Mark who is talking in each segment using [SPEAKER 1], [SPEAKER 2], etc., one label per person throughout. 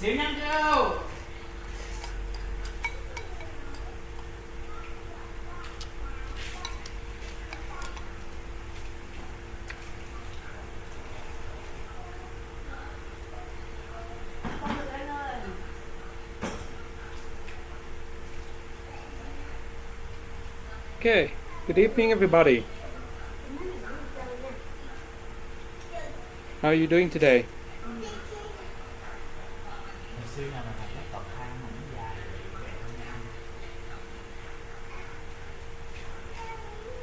[SPEAKER 1] Okay, good evening everybody. How are you doing today?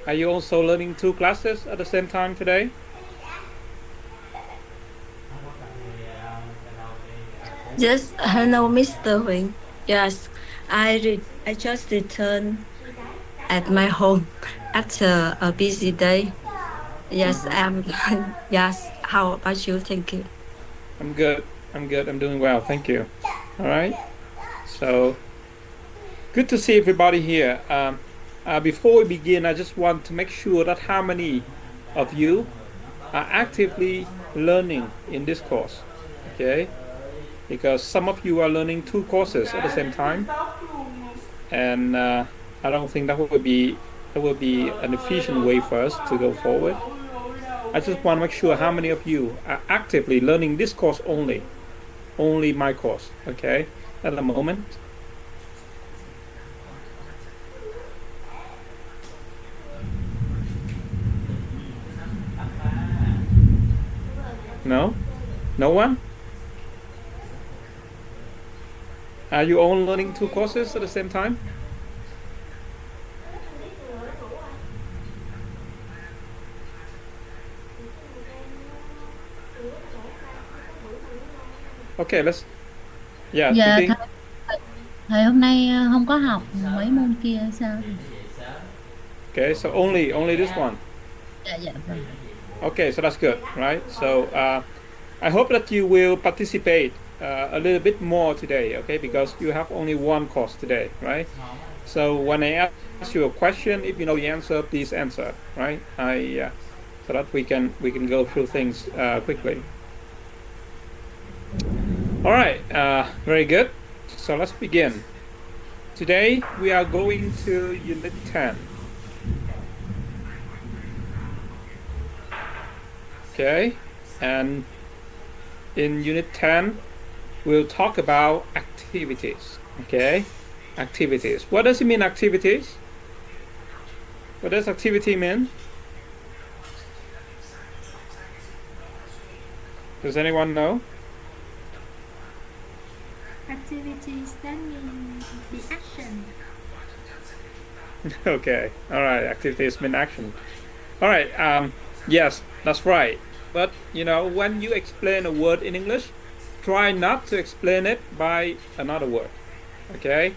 [SPEAKER 1] Are you also learning 2 classes at the same time today?
[SPEAKER 2] Yes, hello, Mr. Huỳnh. Yes, I just returned at my home after a busy day. Yes, yes. How about you? Thank you.
[SPEAKER 1] I'm good. I'm doing well. Thank you. All right. So good to see everybody here. Before we begin, I just want to make sure that how many of you are actively learning in this course. Okay. Because some of you are learning 2 courses at the same time. And I don't think that will be an efficient way for us to go forward. I just want to make sure how many of you are actively learning this course only my course, okay, at the moment. No? No one? Are you all learning 2 courses at the same time? Okay, let's. Yeah,
[SPEAKER 3] Dạ
[SPEAKER 1] speaking.
[SPEAKER 3] thầy hôm nay không có học mấy môn kia sao?
[SPEAKER 1] Okay, so only this one.
[SPEAKER 3] Dạ vâng.
[SPEAKER 1] Okay, so that's good, right? So I hope that you will participate a little bit more today, okay? Because you have only one course today, right? So when I ask you a question, if you know the answer, please answer, right? So that we can go through things quickly. All right, very good. So let's begin. Today we are going to Unit 10. Okay, and in Unit 10, we'll talk about activities. Okay, activities. What does it mean, activities? What does activity mean? Does anyone know?
[SPEAKER 4] Activities, that means the action.
[SPEAKER 1] Okay, all right, activities mean action. All right, yes, that's right. But, you know, when you explain a word in English, try not to explain it by another word, okay?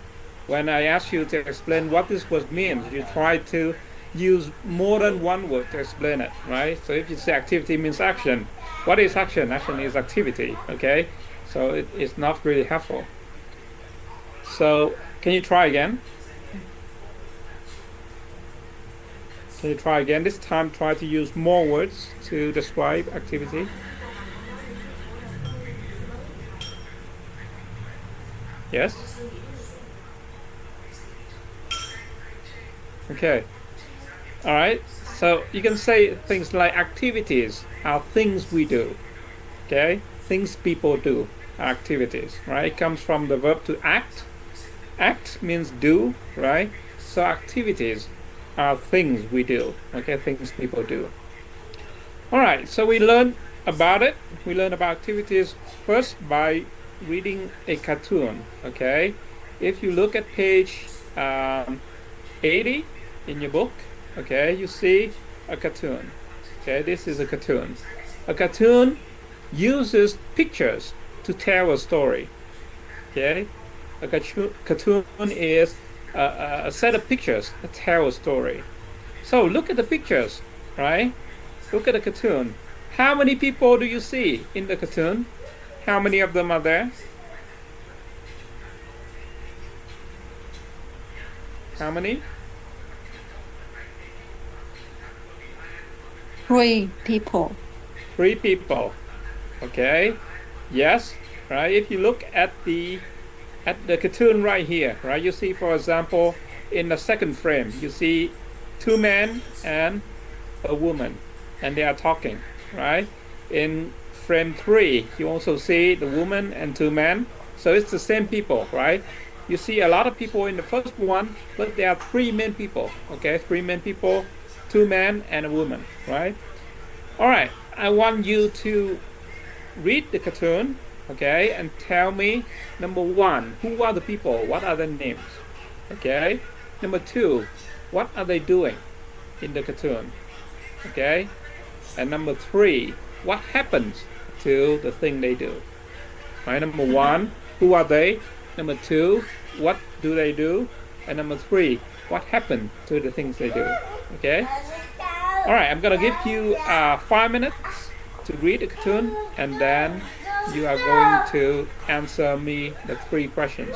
[SPEAKER 1] When I ask you to explain what this word means, you try to use more than one word to explain it, right? So if you say activity means action, what is action? Action is activity, okay? So it's not really helpful. So can you try again? Can you try again? This time try to use more words to describe activity. Yes? Okay. All right. So you can say things like activities are things we do. Okay? Things people do are activities, right? It comes from the verb to act. Act means do, right? So activities are things we do, okay? Things people do. All right, so we learn about it. We learn about activities first by reading a cartoon, okay? If you look at page 80 in your book, okay, you see a cartoon. Okay, this is a cartoon. A cartoon uses pictures to tell a story. Okay, a cartoon is a set of pictures that tell a story. So look at the pictures, right? Look at the cartoon. How many people do you see in the cartoon? How many of them are there? How many?
[SPEAKER 2] 3 people.
[SPEAKER 1] 3 people. Okay. Yes. right? If you look at the cartoon right here, right? You see, for example, in the second frame, you see two men and a woman, and they are talking, right? In frame three, you also see the woman and two men. So it's the same people, right? You see a lot of people in the first one, but there are three main people, okay? Three main people, two men and a woman, right? All right, I want you to read the cartoon, okay, and tell me number one, who are the people? What are their names? Okay. Number two, what are they doing in the cartoon? Okay. And number three, what happens to the thing they do? Right. Number one, who are they? Number two, what do they do? And number three, what happened to the things they do? Okay. All right. I'm gonna give you 5 minutes to read the cartoon, and then you are going to answer me the three questions.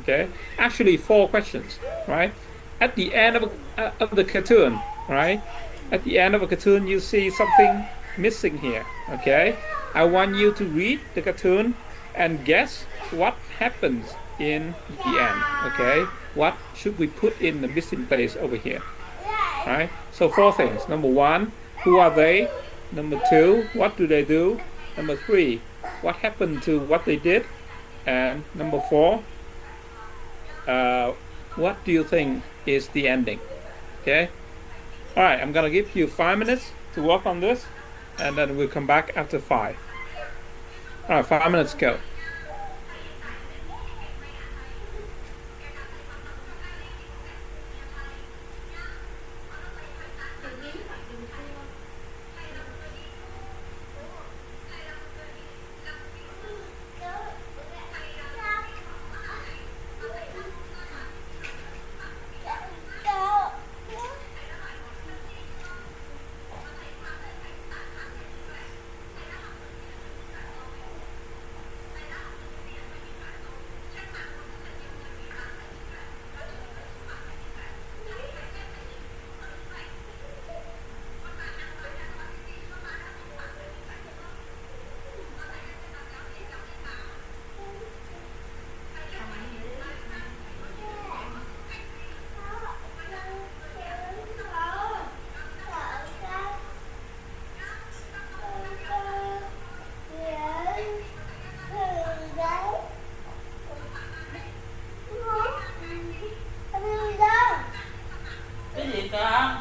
[SPEAKER 1] Okay, actually four questions, right? At the end of the cartoon, right? At the end of a cartoon, you see something missing here. Okay, I want you to read the cartoon and guess what happens in the end. Okay, what should we put in the missing place over here? Right? So four things. Number one, who are they? Number two, what do they do? Number three, what happened to what they did? And number four, what do you think is the ending? Okay. All right. I'm gonna give you 5 minutes to work on this, and then we'll come back after five. All right. 5 minutes go.
[SPEAKER 5] Cái gì con?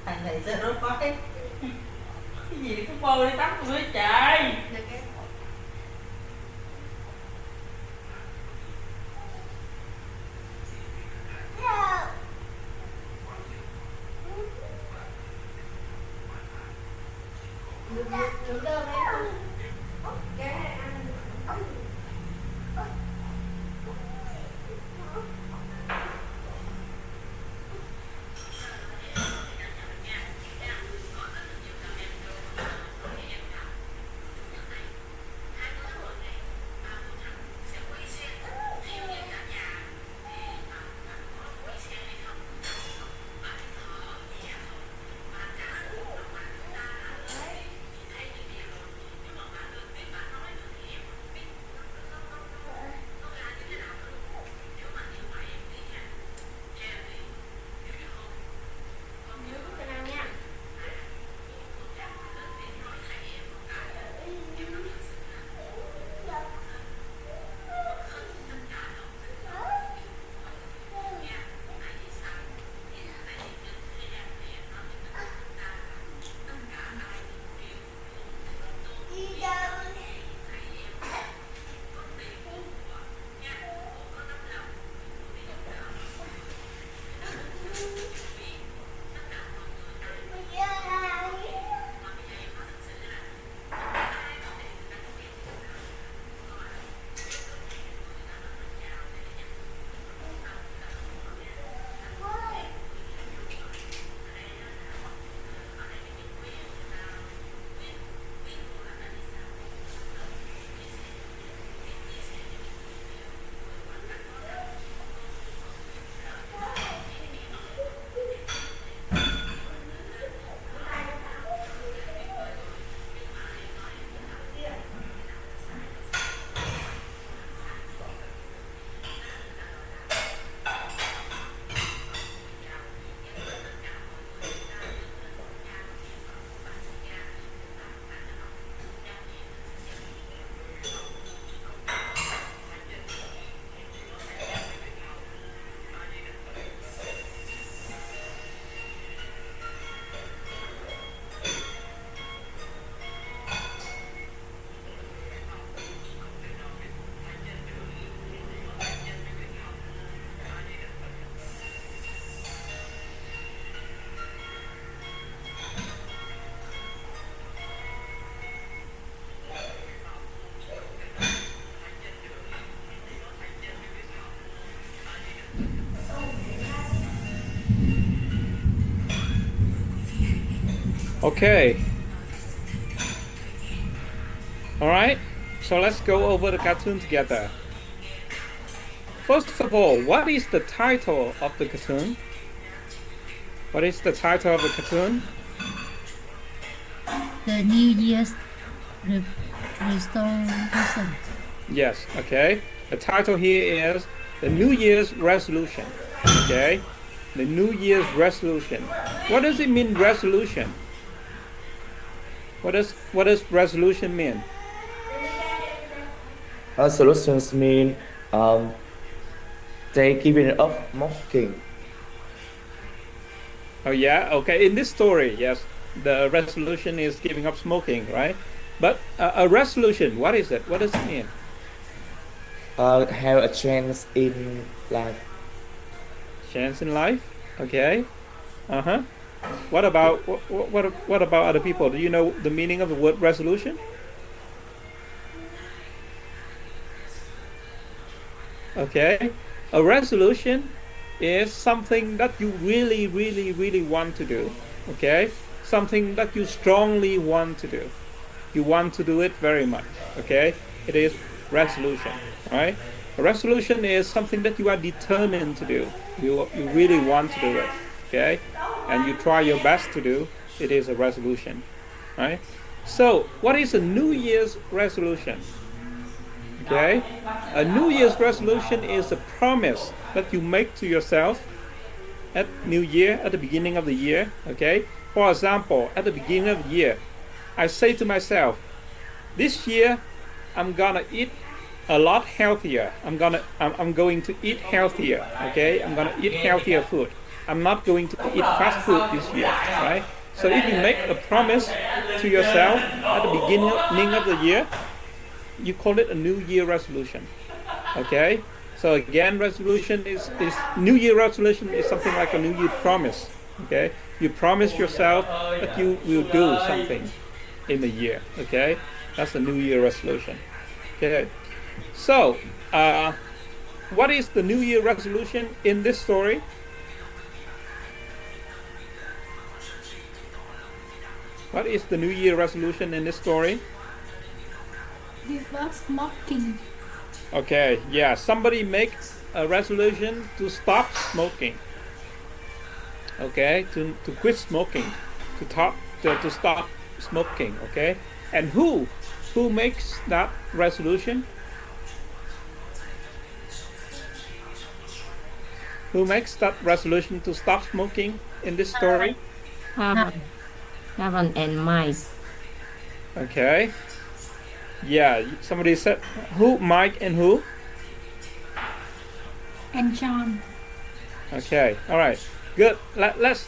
[SPEAKER 5] Thằng này sao nó khoái? Cái gì cứ bôi đi tắm với trời.
[SPEAKER 1] Okay. All right. So let's go over the cartoon together. First of all, what is the title of the cartoon? What is the title of the cartoon?
[SPEAKER 3] The New Year's Resolution.
[SPEAKER 1] Yes, okay. The title here is the New Year's Resolution. Okay? The New Year's Resolution. What does it mean, resolution? What does resolution mean?
[SPEAKER 6] Solutions mean they giving up mocking.
[SPEAKER 1] Oh yeah, okay. In this story, yes, the resolution is giving up smoking, right? But a resolution, what is it? What does it mean?
[SPEAKER 6] Have a chance in life.
[SPEAKER 1] Chance in life, okay. Uh-huh. What about what about other people? Do you know the meaning of the word resolution? Okay. A resolution is something that you really, really, really want to do. Okay? Something that you strongly want to do. You want to do it very much. Okay? It is resolution. Right? A resolution is something that you are determined to do. You really want to do it. Okay? And you try your best to do. It is a resolution. Right? So, what is a New Year's resolution? Okay? A New Year's resolution is a promise that you make to yourself at New Year, at the beginning of the year. Okay? For example, at the beginning of the year, I say to myself, this year I'm gonna eat a lot healthier. I'm going to eat healthier. Okay? I'm gonna eat healthier food. I'm not going to eat fast food this year. Right? So if you make a promise to yourself at the beginning of the year, you call it a New Year resolution. Okay? So again, resolution is New Year resolution is something like a New Year promise. Okay? You promise yourself that you will do something in the year. Okay? That's the New Year resolution. Okay? So, what is the New Year resolution in this story? What is the New Year resolution in this story?
[SPEAKER 4] Give up smoking.
[SPEAKER 1] Okay, yeah, somebody makes a resolution to stop smoking. Okay, to quit smoking, to stop smoking. Okay, and who makes that resolution? Who makes that resolution to stop smoking in this story?
[SPEAKER 2] Karen and Mike.
[SPEAKER 1] Okay. Yeah, somebody said who? Mike and who?
[SPEAKER 4] And John.
[SPEAKER 1] Okay, all right, good. Let's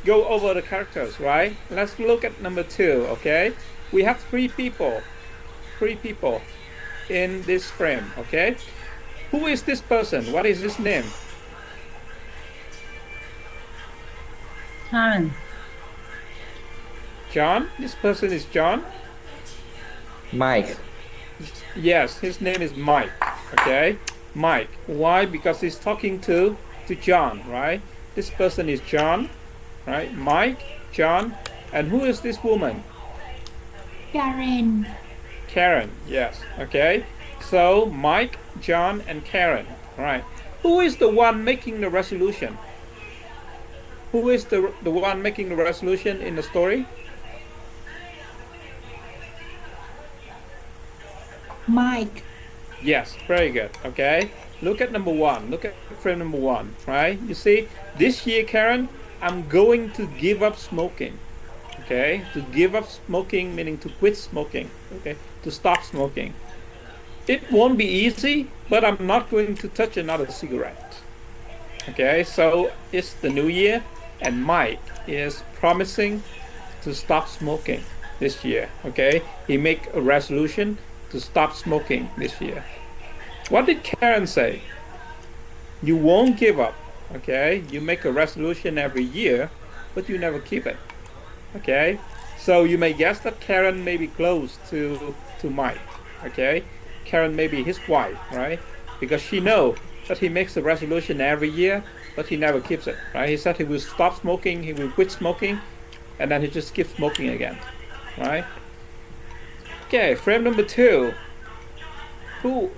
[SPEAKER 1] go over the characters, right? Let's look at number 2. Okay, we have three people in this frame. Okay, who is this person? What is his name?
[SPEAKER 3] Karen.
[SPEAKER 1] John. This person is John.
[SPEAKER 6] Mike.
[SPEAKER 1] Yes, his name is Mike. Okay, Mike. Why? Because he's talking to John, right? This person is John, right? Mike, John, and who is this woman?
[SPEAKER 4] Karen.
[SPEAKER 1] Karen. Yes. Okay. So Mike, John, and Karen. Right. Who is the one making the resolution? Who is the one making the resolution in the story?
[SPEAKER 4] Mike.
[SPEAKER 1] Yes, very good. Okay, look at number 1. Look at frame number 1. Right? You see, this year, Karen, I'm going to give up smoking. Okay, to give up smoking meaning to quit smoking. Okay, to stop smoking. It won't be easy, but I'm not going to touch another cigarette. Okay, so it's the new year, and Mike is promising to stop smoking this year. Okay, he make a resolution to stop smoking this year. What did Karen say? You won't give up. Okay, you make a resolution every year, but you never keep it. Okay, so you may guess that Karen may be close to Mike. Okay, Karen may be his wife, right? Because she know that he makes a resolution every year, but he never keeps it. Right? He said he will stop smoking, he will quit smoking, and then he just keeps smoking again, right? Okay, frame number 2. Who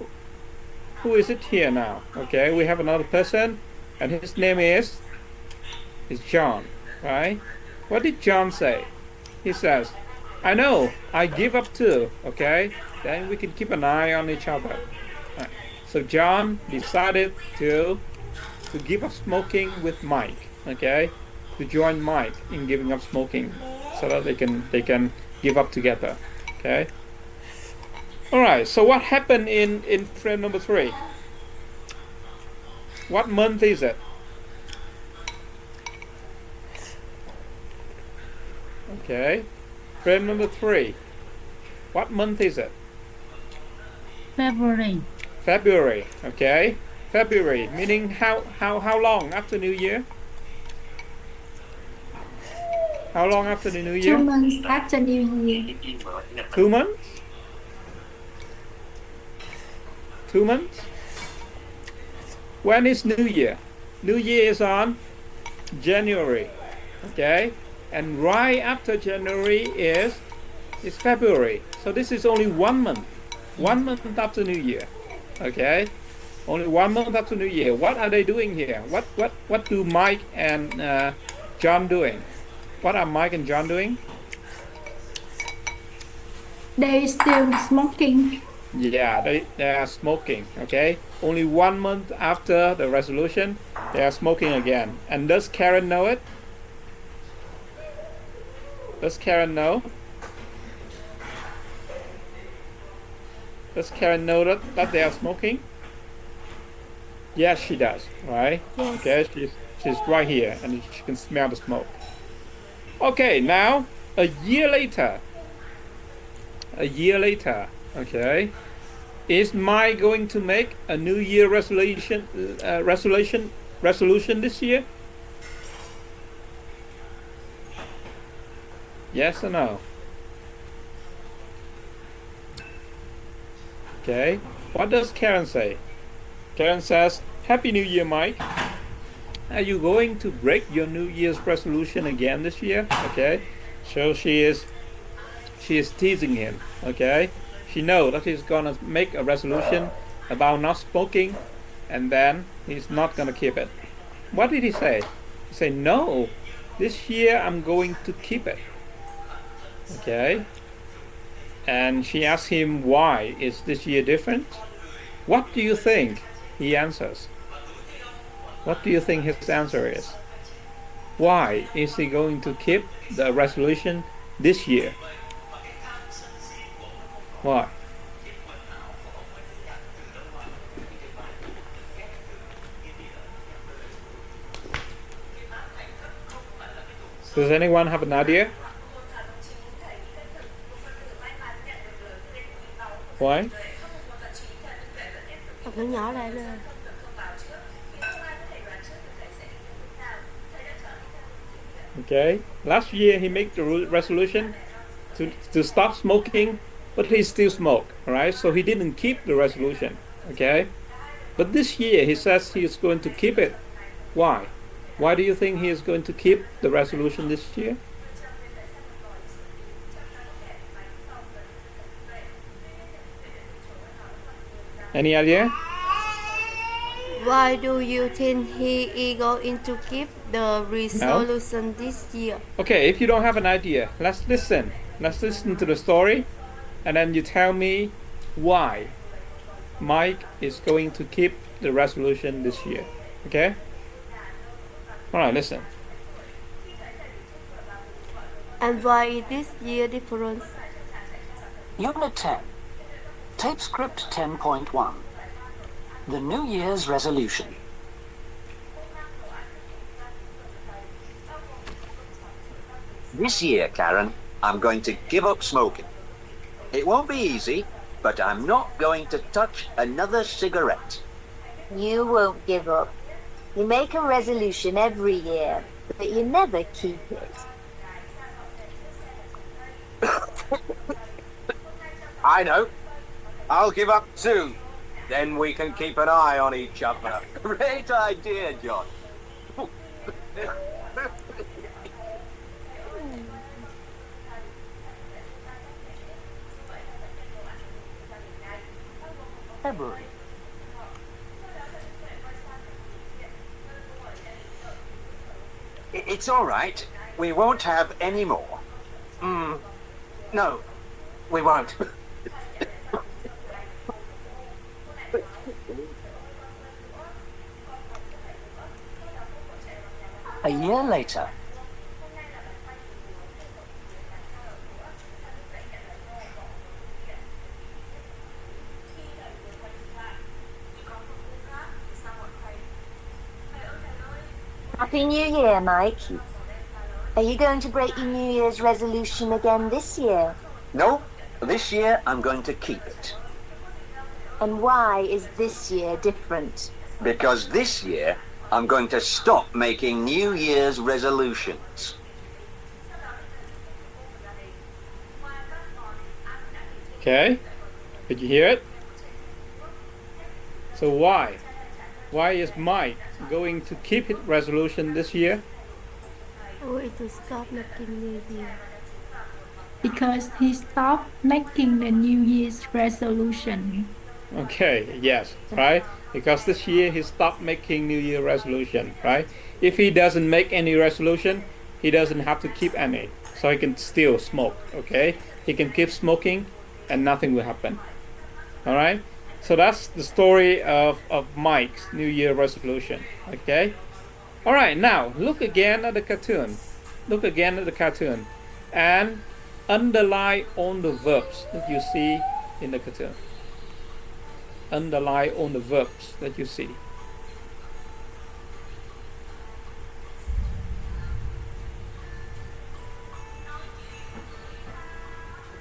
[SPEAKER 1] is it here now? Okay, we have another person, and his name is John, right? What did John say? He says, I know, I give up too, okay? Then we can keep an eye on each other. Right. So John decided to give up smoking with Mike, okay? To join Mike in giving up smoking so that they can give up together, okay? All right, so what happened in frame number 3? What month is it? Okay, frame number 3. What month is it?
[SPEAKER 3] February.
[SPEAKER 1] February, okay? February, meaning how long after New Year? How long after the New Year?
[SPEAKER 4] 2 months after New Year.
[SPEAKER 1] 2 months? 2 months? When is New Year? New Year is on January, okay? And right after January is February. So this is only 1 month. 1 month after New Year, okay? Only 1 month after New Year. What are they doing here? What do Mike and John doing? What are Mike and John doing?
[SPEAKER 4] They still smoking.
[SPEAKER 1] Yeah, they are smoking, okay? Only 1 month after the resolution, they are smoking again. And does Karen know it? Does Karen know? Does Karen know that they are smoking? Yes, she does, right?
[SPEAKER 2] Yes.
[SPEAKER 1] Okay, she's right here and she can smell the smoke. Okay, now a year later, okay, is Mike going to make a New Year resolution this year? Yes or no? Okay, what does Karen say? Karen says, Happy New Year, Mike. Are you going to break your New Year's resolution again this year? Okay, so she is teasing him, okay? She knows that he's gonna make a resolution about not smoking and then he's not gonna keep it. What did he say? He said, no, this year I'm going to keep it, okay? And she asks him, why is this year different? What do you think? He answers. What do you think his answer is? Why is he going to keep the resolution this year? Why? Does anyone have an idea? Why?
[SPEAKER 2] Nó nhỏ lại nè.
[SPEAKER 1] Okay. Last year he made the resolution to stop smoking, but he still smoked, right? So he didn't keep the resolution, okay? But this year he says he is going to keep it. Why? Why do you think he is going to keep the resolution this year? Any idea?
[SPEAKER 2] Why do you think he is going to keep the resolution this year?
[SPEAKER 1] Okay, if you don't have an idea, let's listen. Let's listen to the story, and then you tell me why Mike is going to keep the resolution this year. Okay? Alright, listen.
[SPEAKER 2] And why is this year different?
[SPEAKER 7] Unit 10. Tape script 10.1. The New Year's resolution.
[SPEAKER 8] This year, Karen, I'm going to give up smoking. It won't be easy, but I'm not going to touch another cigarette.
[SPEAKER 9] You won't give up. You make a resolution every year, but you never keep it.
[SPEAKER 8] I know. I'll give up too. Then we can keep an eye on each other. Great idea, John.
[SPEAKER 7] February.
[SPEAKER 8] It's all right. We won't have any more.
[SPEAKER 7] No, we won't. A year later.
[SPEAKER 9] Happy New Year, Mike. Are you going to break your New Year's resolution again this year?
[SPEAKER 8] No, this year I'm going to keep it.
[SPEAKER 9] And why is this year different?
[SPEAKER 8] Because this year I'm going to stop making New Year's resolutions.
[SPEAKER 1] Okay, did you hear it? So why? Why is Mike going to keep his resolution this year?
[SPEAKER 4] Going to stop making New Year. Because he stopped making the New Year's resolution.
[SPEAKER 1] Okay, yes, right? Because this year he stopped making New Year resolution, right? If he doesn't make any resolution, he doesn't have to keep any. So he can still smoke, okay? He can keep smoking and nothing will happen. All right? So that's the story of Mike's New Year resolution, okay? All right, now look again at the cartoon. Look again at the cartoon and underline all the verbs that you see in the cartoon. Underline all the verbs that you see.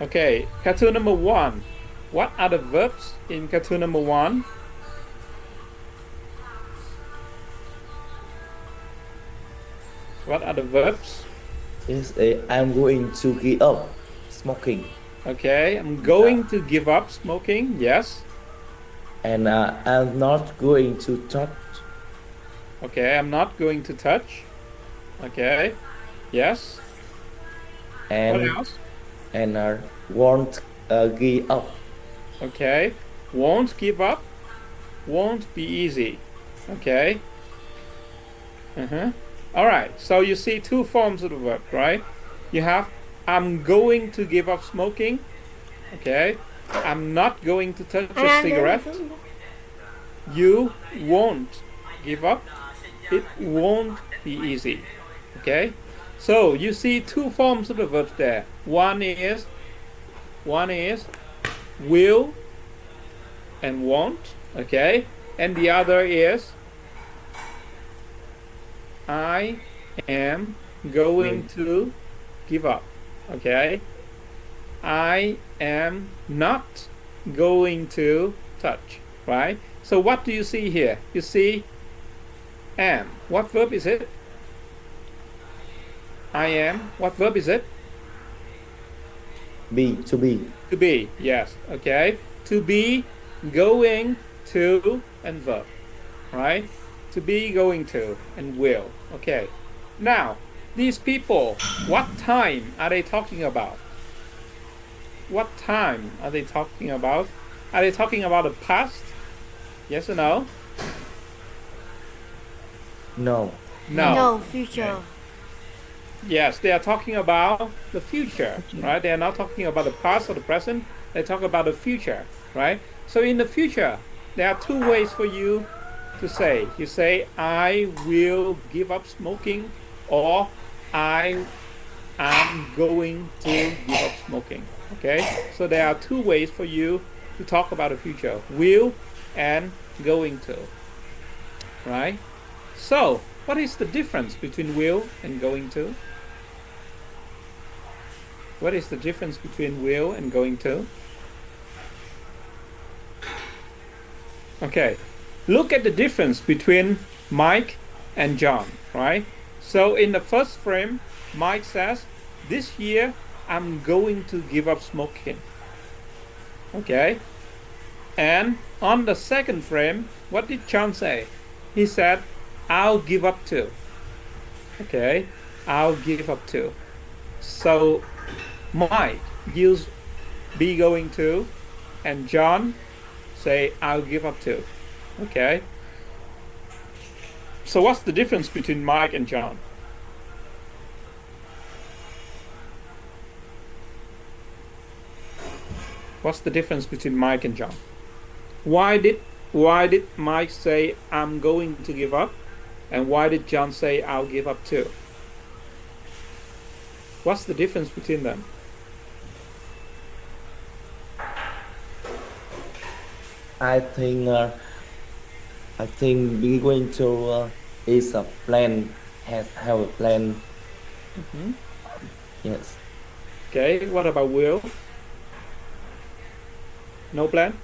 [SPEAKER 1] Okay, cartoon number 1. What are the verbs in cartoon number 1? What are the verbs?
[SPEAKER 6] I'm going to give up smoking.
[SPEAKER 1] Okay, I'm going to give up smoking. Yes.
[SPEAKER 6] And I'm not going to touch.
[SPEAKER 1] Okay, I'm not going to touch. Okay. Yes.
[SPEAKER 6] And
[SPEAKER 1] what else?
[SPEAKER 6] And won't give up.
[SPEAKER 1] Okay. Won't give up. Won't be easy. Okay. All right. So you see two forms of the verb, right? You have I'm going to give up smoking. Okay. I'm not going to touch a cigarette. You won't give up. It won't be easy. Okay. So you see two forms of the verb there. One is will and won't. Okay. And the other is I am going to give up. Okay. I am not going to touch. Right? So what do you see here? You see am. What verb is it? I am. What verb is it?
[SPEAKER 6] To be.
[SPEAKER 1] To be. Yes. Okay. To be, going to, and verb. Right? To be, going to, and will. Okay. Now, these people, what time are they talking about? What time are they talking about? Are they talking about the past? Yes or no?
[SPEAKER 6] No.
[SPEAKER 1] No.
[SPEAKER 4] Future.
[SPEAKER 1] Okay. Yes, they are talking about the future, right? They are not talking about the past or the present. They talk about the future, right? So in the future, there are two ways for you to say. You say, I will give up smoking, or I am going to give up smoking. Okay? So there are two ways for you to talk about the future. Will and going to. Right? So, what is the difference between will and going to? What is the difference between will and going to? Okay, look at the difference between Mike and John, right? So in the first frame, Mike says, this year I'm going to give up smoking. Okay, and on the second frame, what did John say? He said, I'll give up to. Okay, I'll give up to. So Mike used be going to, and John say, I'll give up to. Okay. So what's the difference between Mike and John? What's the difference between Mike and John? Why did Mike say, I'm going to give up? And why did John say, I'll give up too? What's the difference between them?
[SPEAKER 6] I think we're going to is a plan, have a plan. Yes.
[SPEAKER 1] Okay, what about Will? No plan?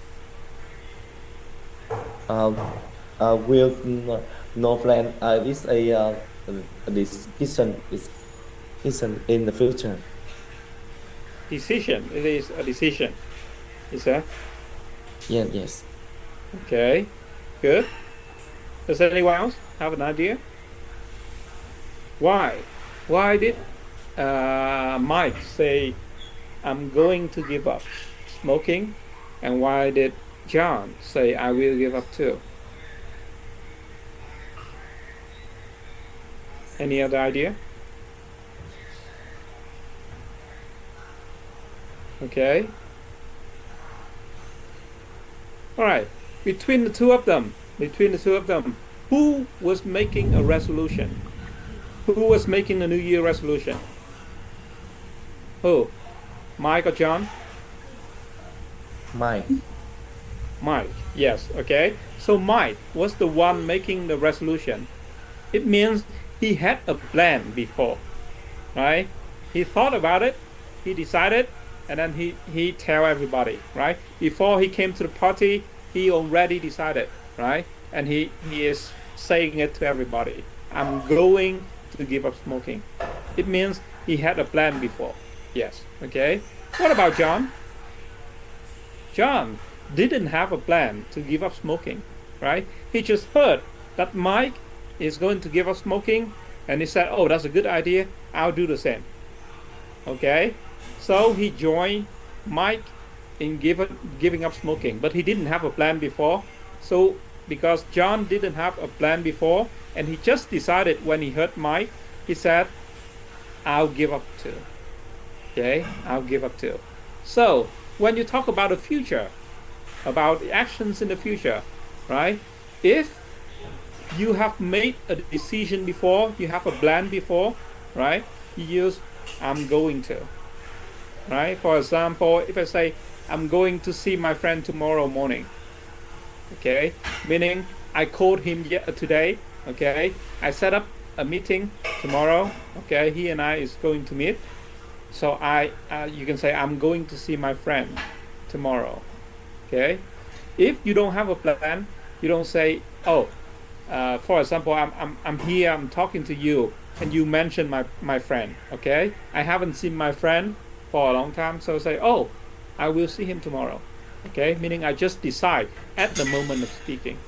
[SPEAKER 6] Will no plan. It's a decision. Is in the future.
[SPEAKER 1] Decision. It is a decision. Is that?
[SPEAKER 6] Yes.
[SPEAKER 1] Okay, good. Does anyone else have an idea? Why? Why did Mike say, I'm going to give up smoking? And why did John say, I will give up too? Any other idea? Okay. All right. Between the two of them, who was making a resolution? Who was making a New Year resolution? Who? Mike or John?
[SPEAKER 6] Mike.
[SPEAKER 1] Mike, yes, okay. So Mike was the one making the resolution. It means he had a plan before, right? He thought about it, he decided, and then he tell everybody, right? Before he came to the party, he already decided, right? And he is saying it to everybody. I'm going to give up smoking. It means he had a plan before. Yes, okay. What about John? John didn't have a plan to give up smoking, right? He just heard that Mike is going to give up smoking, and he said, oh, that's a good idea, I'll do the same. Okay, so he joined Mike in giving up smoking, but he didn't have a plan before. So because John didn't have a plan before, and he just decided when he heard Mike, he said, I'll give up too. Okay, I'll give up too. So when you talk about the future, about the actions in the future, right? If you have made a decision before, you have a plan before, right? You use I'm going to, right? For example, if I say I'm going to see my friend tomorrow morning, okay, meaning I called him today, okay, I set up a meeting tomorrow, okay, he and I is going to meet, so you can say I'm going to see my friend tomorrow, okay. If you don't have a plan, you don't say, oh, for example, I'm here, I'm talking to you, and you mention my friend, okay, I haven't seen my friend for a long time, so say, oh, I will see him tomorrow, okay, meaning I just decide at the moment of speaking,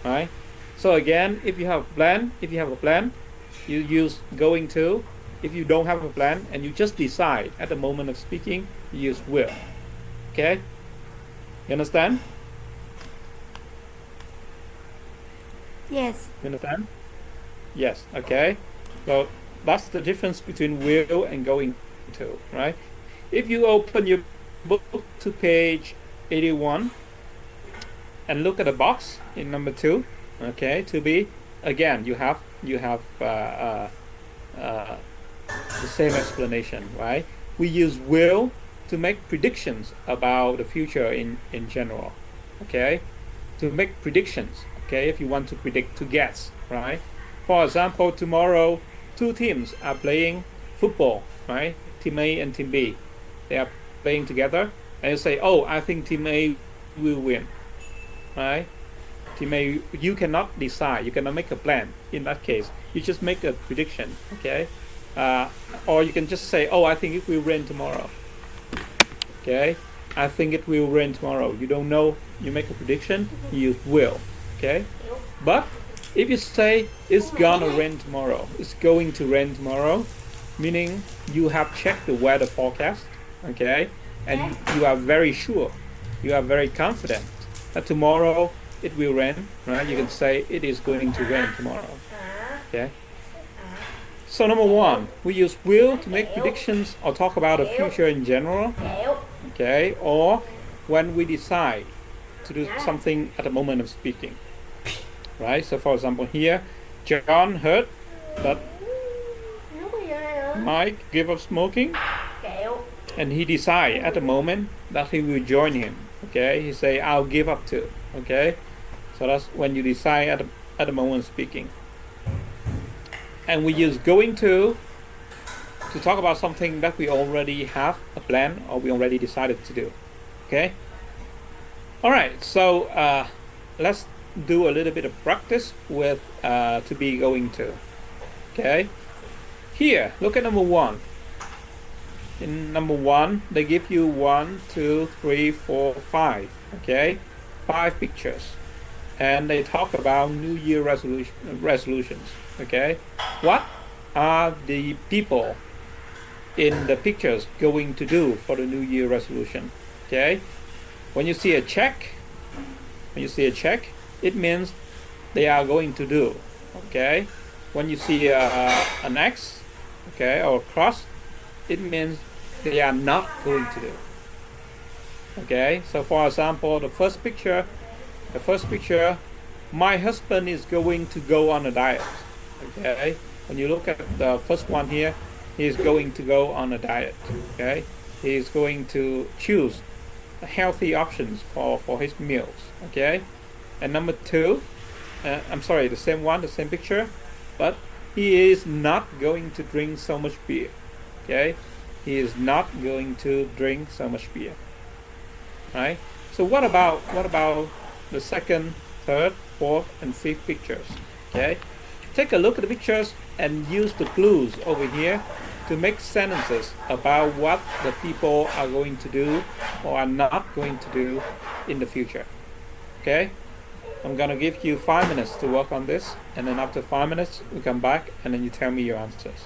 [SPEAKER 1] right? So again, if you have a plan, you use going to. If you don't have a plan and you just decide at the moment of speaking, you use will, okay? You understand?
[SPEAKER 4] Yes.
[SPEAKER 1] You understand? Yes, okay. So that's the difference between will and going to, right? If you open your book to page 81 and look at the box in number 2, okay, to be, again, you have the same explanation, right? We use will to make predictions about the future in general, okay? To make predictions, okay, if you want to predict, to guess, right? For example, tomorrow, 2 teams are playing football, right? Team A and Team B. They are playing together, and you say, oh, I think Team A will win, right? Team A, you cannot decide, you cannot make a plan in that case. You just make a prediction, okay? Or you can just say, oh, I think it will rain tomorrow, okay? I think it will rain tomorrow. You don't know, you make a prediction, you use will, okay? But if you say it's gonna rain tomorrow, it's going to rain tomorrow, meaning you have checked the weather forecast, okay? And you are very sure, you are very confident tomorrow it will rain, right? You can say it is going to rain tomorrow. Okay. So number one, we use will to make predictions or talk about the future in general. Okay, or when we decide to do something at the moment of speaking. Right? So for example here, John heard that Mike gave up smoking and he decided at the moment that he will join him. Okay, he say I'll give up too. Okay, so that's when you decide at the moment of speaking. And we use going to talk about something that we already have a plan or we already decided to do. Okay. All right. So let's do a little bit of practice with to be going to. Okay. Here, look at number one. In number one, they give you 1, 2, 3, 4, 5. Okay, 5 pictures, and they talk about New Year resolutions. Okay, what are the people in the pictures going to do for the New Year resolution? Okay, when you see a check, it means they are going to do. Okay, when you see an X, okay, or a cross, it means they are not going to do. Okay, so for example, the first picture, my husband is going to go on a diet. Okay, when you look at the first one here, he is going to go on a diet. Okay, he is going to choose healthy options for his meals. Okay, and number two, I'm sorry, the same picture, but he is not going to drink so much beer. Okay, he is not going to drink so much beer. Right? So what about the second, third, fourth, and fifth pictures? Okay, take a look at the pictures and use the clues over here to make sentences about what the people are going to do or are not going to do in the future. Okay, I'm gonna give you 5 minutes to work on this, and then after 5 minutes we come back and then you tell me your answers.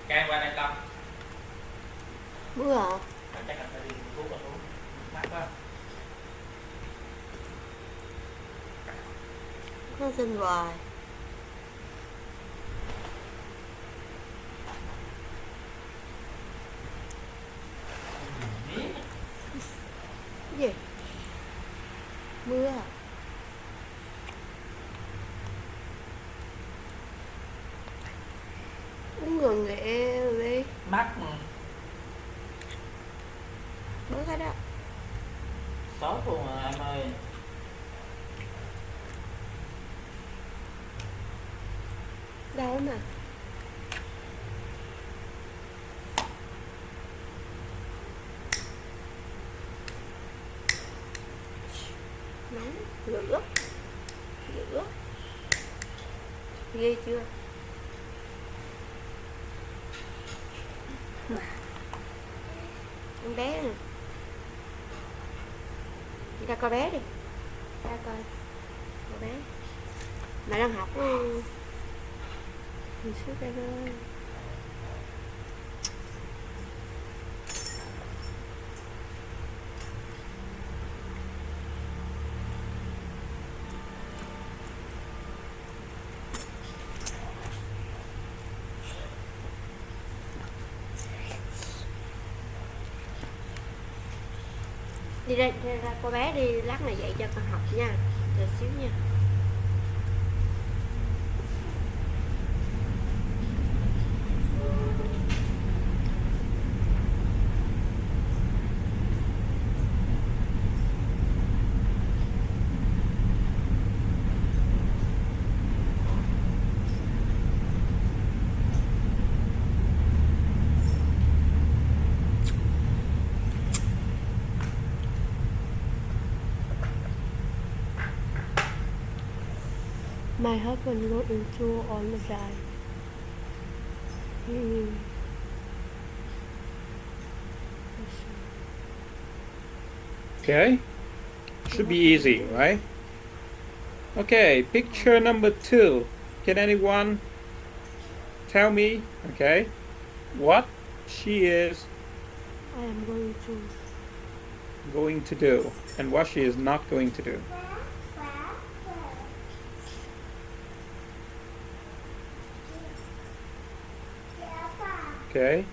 [SPEAKER 5] Cái qua đây Tâm.
[SPEAKER 2] Mưa hả?
[SPEAKER 5] Chắc là phải đi thuốc ở thuốc. Mát quá.
[SPEAKER 2] Nó xin hoài. Cái gì? Mưa à? Uống gần nghệ rồi đi.
[SPEAKER 5] Mát mà.
[SPEAKER 10] Đau mà. Nóng, lửa. Lửa. Ghê chưa? Con bé nè. Đi ra coi bé đi. Ra coi bé. Mẹ đang học mình suốt đây thôi. Đi ra cô bé đi, lát này dạy cho con học nha. Chờ xíu nha. My husband go into all the time.
[SPEAKER 1] Okay, should be easy, right? Okay, picture number 2. Can anyone tell me, okay, what she is
[SPEAKER 10] I am
[SPEAKER 1] going to do and what she is not going to do? Okay,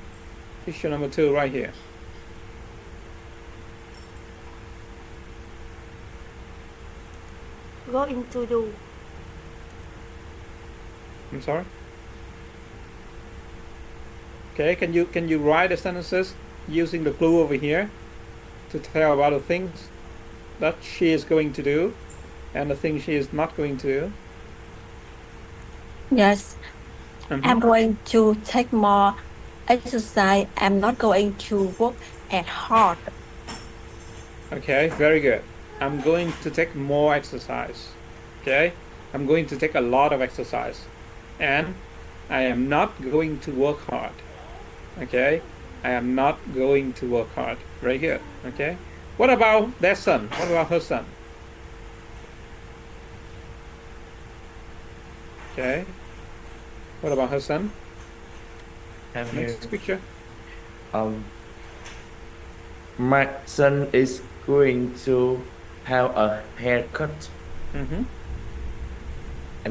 [SPEAKER 1] picture number 2 right here.
[SPEAKER 10] go into do.
[SPEAKER 1] I'm sorry. Okay, can you write the sentences using the clue over here to tell about the things that she is going to do and the things she is not going to do?
[SPEAKER 2] Yes. I'm going to take more exercise. I'm not going to work at hard.
[SPEAKER 1] Okay, very good. I'm going to take more exercise. Okay, I'm going to take a lot of exercise, and I am not going to work hard. Okay, I am not going to work hard. Very good. Okay, what about their son? What about her son? Okay, what about her son? Next picture.
[SPEAKER 6] My son is going to have a haircut, and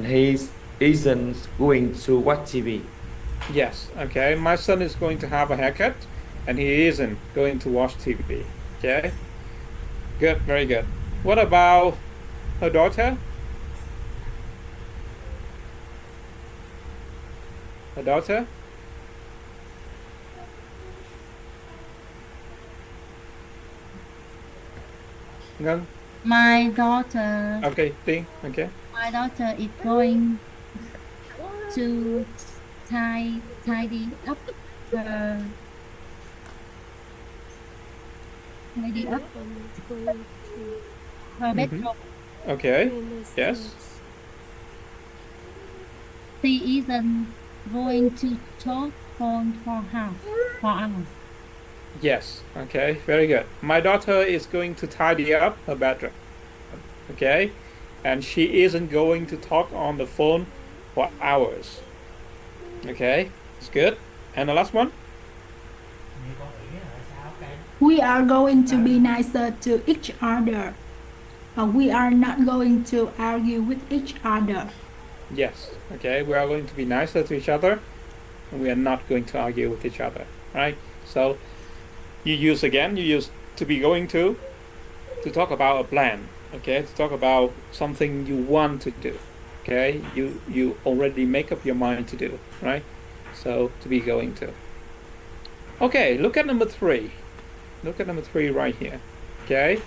[SPEAKER 6] he isn't going to watch TV.
[SPEAKER 1] Yes, okay. My son is going to have a haircut, and he isn't going to watch TV. Okay, good, very good. What about her daughter? Her daughter? Ngân?
[SPEAKER 3] My daughter.
[SPEAKER 1] Okay, Tiên. Okay.
[SPEAKER 3] My daughter is going to tidy up her bedroom.
[SPEAKER 1] Okay. Yes.
[SPEAKER 3] She isn't going to talk phone for hours.
[SPEAKER 1] Yes. Okay. Very good. My daughter is going to tidy up her bedroom. Okay. And she isn't going to talk on the phone for hours. Okay. It's good. And the last one?
[SPEAKER 4] We are going to be nicer to each other. We are not going to argue with each other.
[SPEAKER 1] Yes. Okay. We are going to be nicer to each other, and we are not going to argue with each other. Right? So you use to be going to talk about a plan. Okay, to talk about something you want to do. Okay, you already make up your mind to do, right? So to be going to. Okay, look at number 3. Look at number 3 right here. Okay,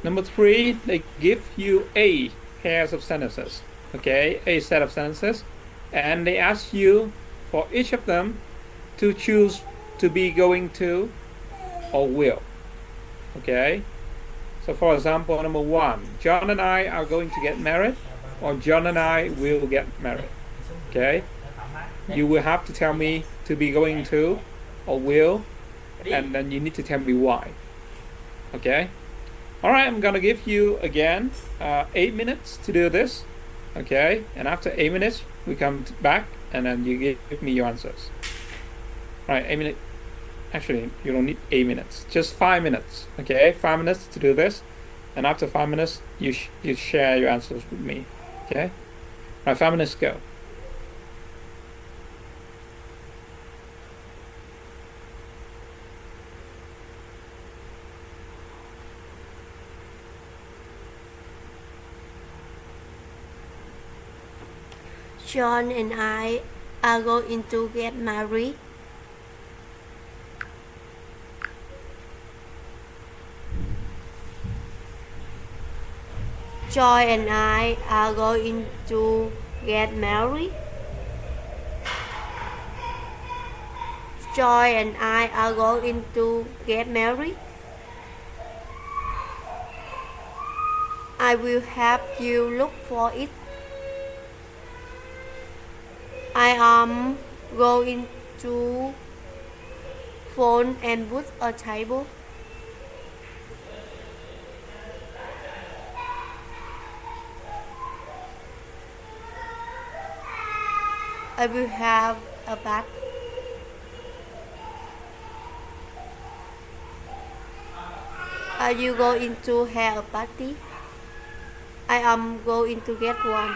[SPEAKER 1] number 3, they give you a pairs of sentences. Okay, a set of sentences, and they ask you for each of them to choose to be going to or will. Okay, so for example, number one, John and I are going to get married, or John and I will get married. Okay, you will have to tell me to be going to or will, and then you need to tell me why. Okay, all right, I'm gonna give you again 8 minutes to do this. Okay, and after 8 minutes we come back and then you give me your answers. All right, 8 minutes. Actually, you don't need 8 minutes, just 5 minutes. Okay, 5 minutes to do this, and after 5 minutes you share your answers with me. Okay, all right, 5 minutes, go.
[SPEAKER 10] John and I are going to get married. Joy and I are going to get married. Joy and I are going to get married. I will help you look for it. I am going to phone and book a table. I will have a bath. Are you going to have a party? I am going to get one.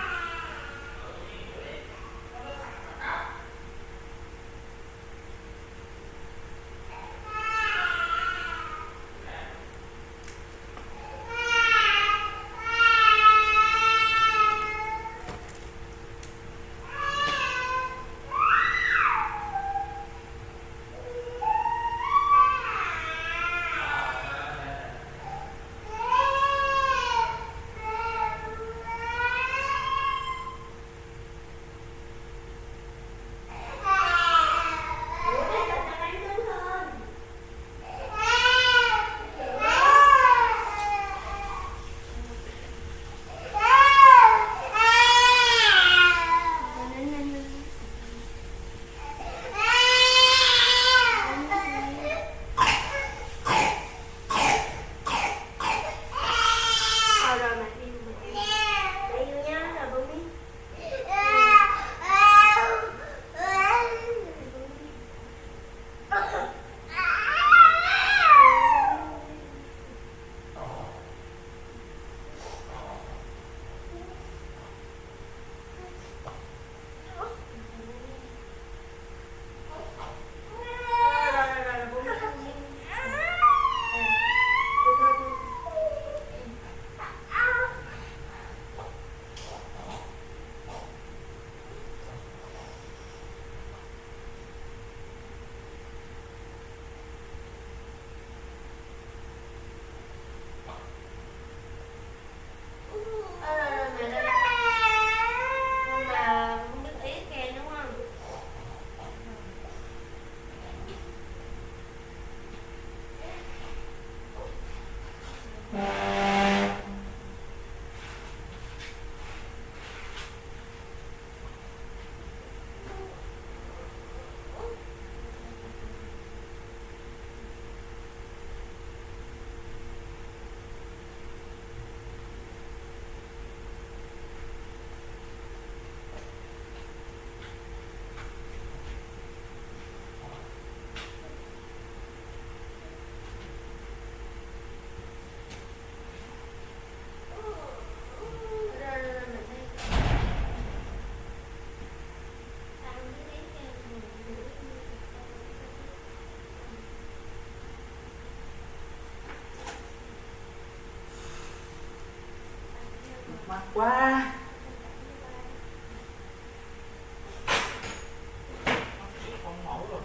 [SPEAKER 5] Mệt quá. Không mẫu rồi.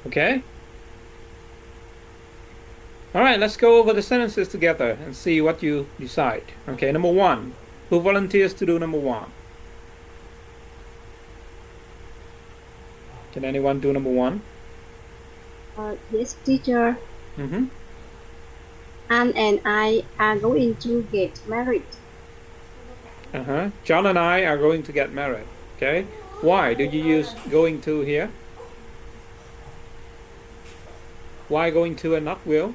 [SPEAKER 1] Okay? All right, let's go over the sentences together and see what you decide. Okay, number one. Who volunteers to do number one? Can anyone do number one?
[SPEAKER 11] Yes, teacher.
[SPEAKER 1] Mm-hmm.
[SPEAKER 11] Anne and I are going to get married.
[SPEAKER 1] John and I are going to get married. Okay. Why do you use going to here? Why going to and not will?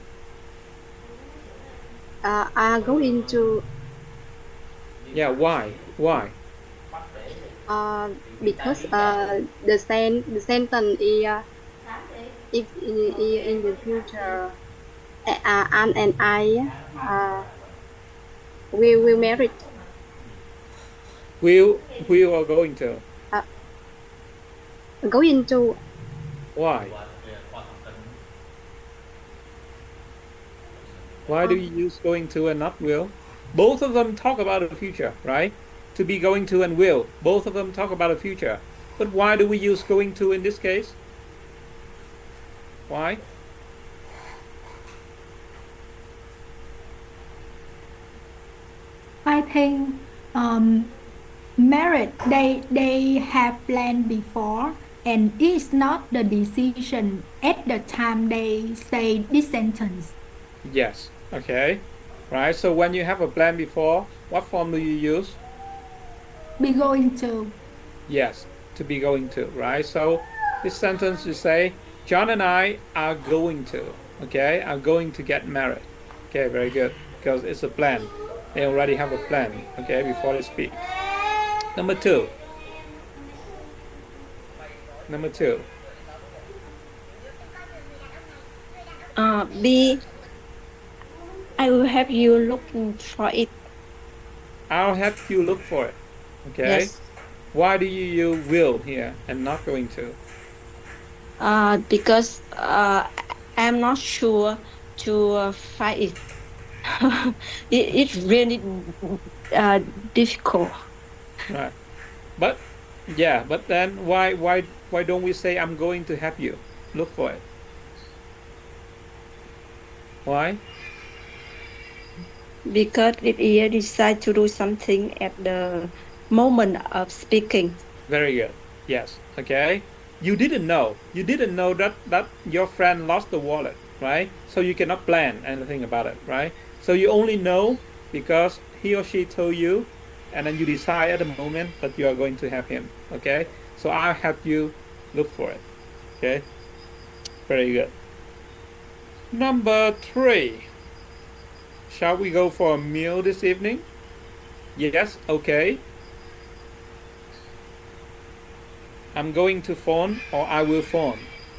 [SPEAKER 11] Are going to.
[SPEAKER 1] Yeah, why? Why?
[SPEAKER 11] Because the sentence is if in the future, Anne and I will marry.
[SPEAKER 1] Will or going to?
[SPEAKER 11] Going to.
[SPEAKER 1] Why? Why do you use going to and not will? Both of them talk about the future, right? To be going to and will. Both of them talk about the future. But why do we use going to in this case? Why?
[SPEAKER 4] I think married they have planned before, and it's not the decision at the time they say this sentence.
[SPEAKER 1] Yes. Okay. Right. So when you have a plan before, what form do you use?
[SPEAKER 4] Be going to.
[SPEAKER 1] Yes. To be going to. Right. So this sentence you say, John and I are going to. Okay. Are going to get married. Okay. Very good. Because it's a plan. They already have a plan. Okay. Before they speak. Number two. Number two.
[SPEAKER 2] B. I will have you looking for it.
[SPEAKER 1] I'll help you look for it. Okay.
[SPEAKER 2] Yes.
[SPEAKER 1] Why do you use will here and not going to?
[SPEAKER 2] Because I'm not sure to find it. It's really difficult.
[SPEAKER 1] Right. But yeah, but then why don't we say I'm going to help you look for it? Why?
[SPEAKER 2] Because if you decide to do something at the moment of speaking.
[SPEAKER 1] Very good. Yes. Okay. You didn't know that your friend lost the wallet, right? So you cannot plan anything about it, right? So you only know because he or she told you, and then you decide at the moment that you are going to help him. Okay. So I'll help you look for it. Okay. Very good. Number three. Shall we go for a meal this evening? Yes, okay. I'm going to phone or I will phone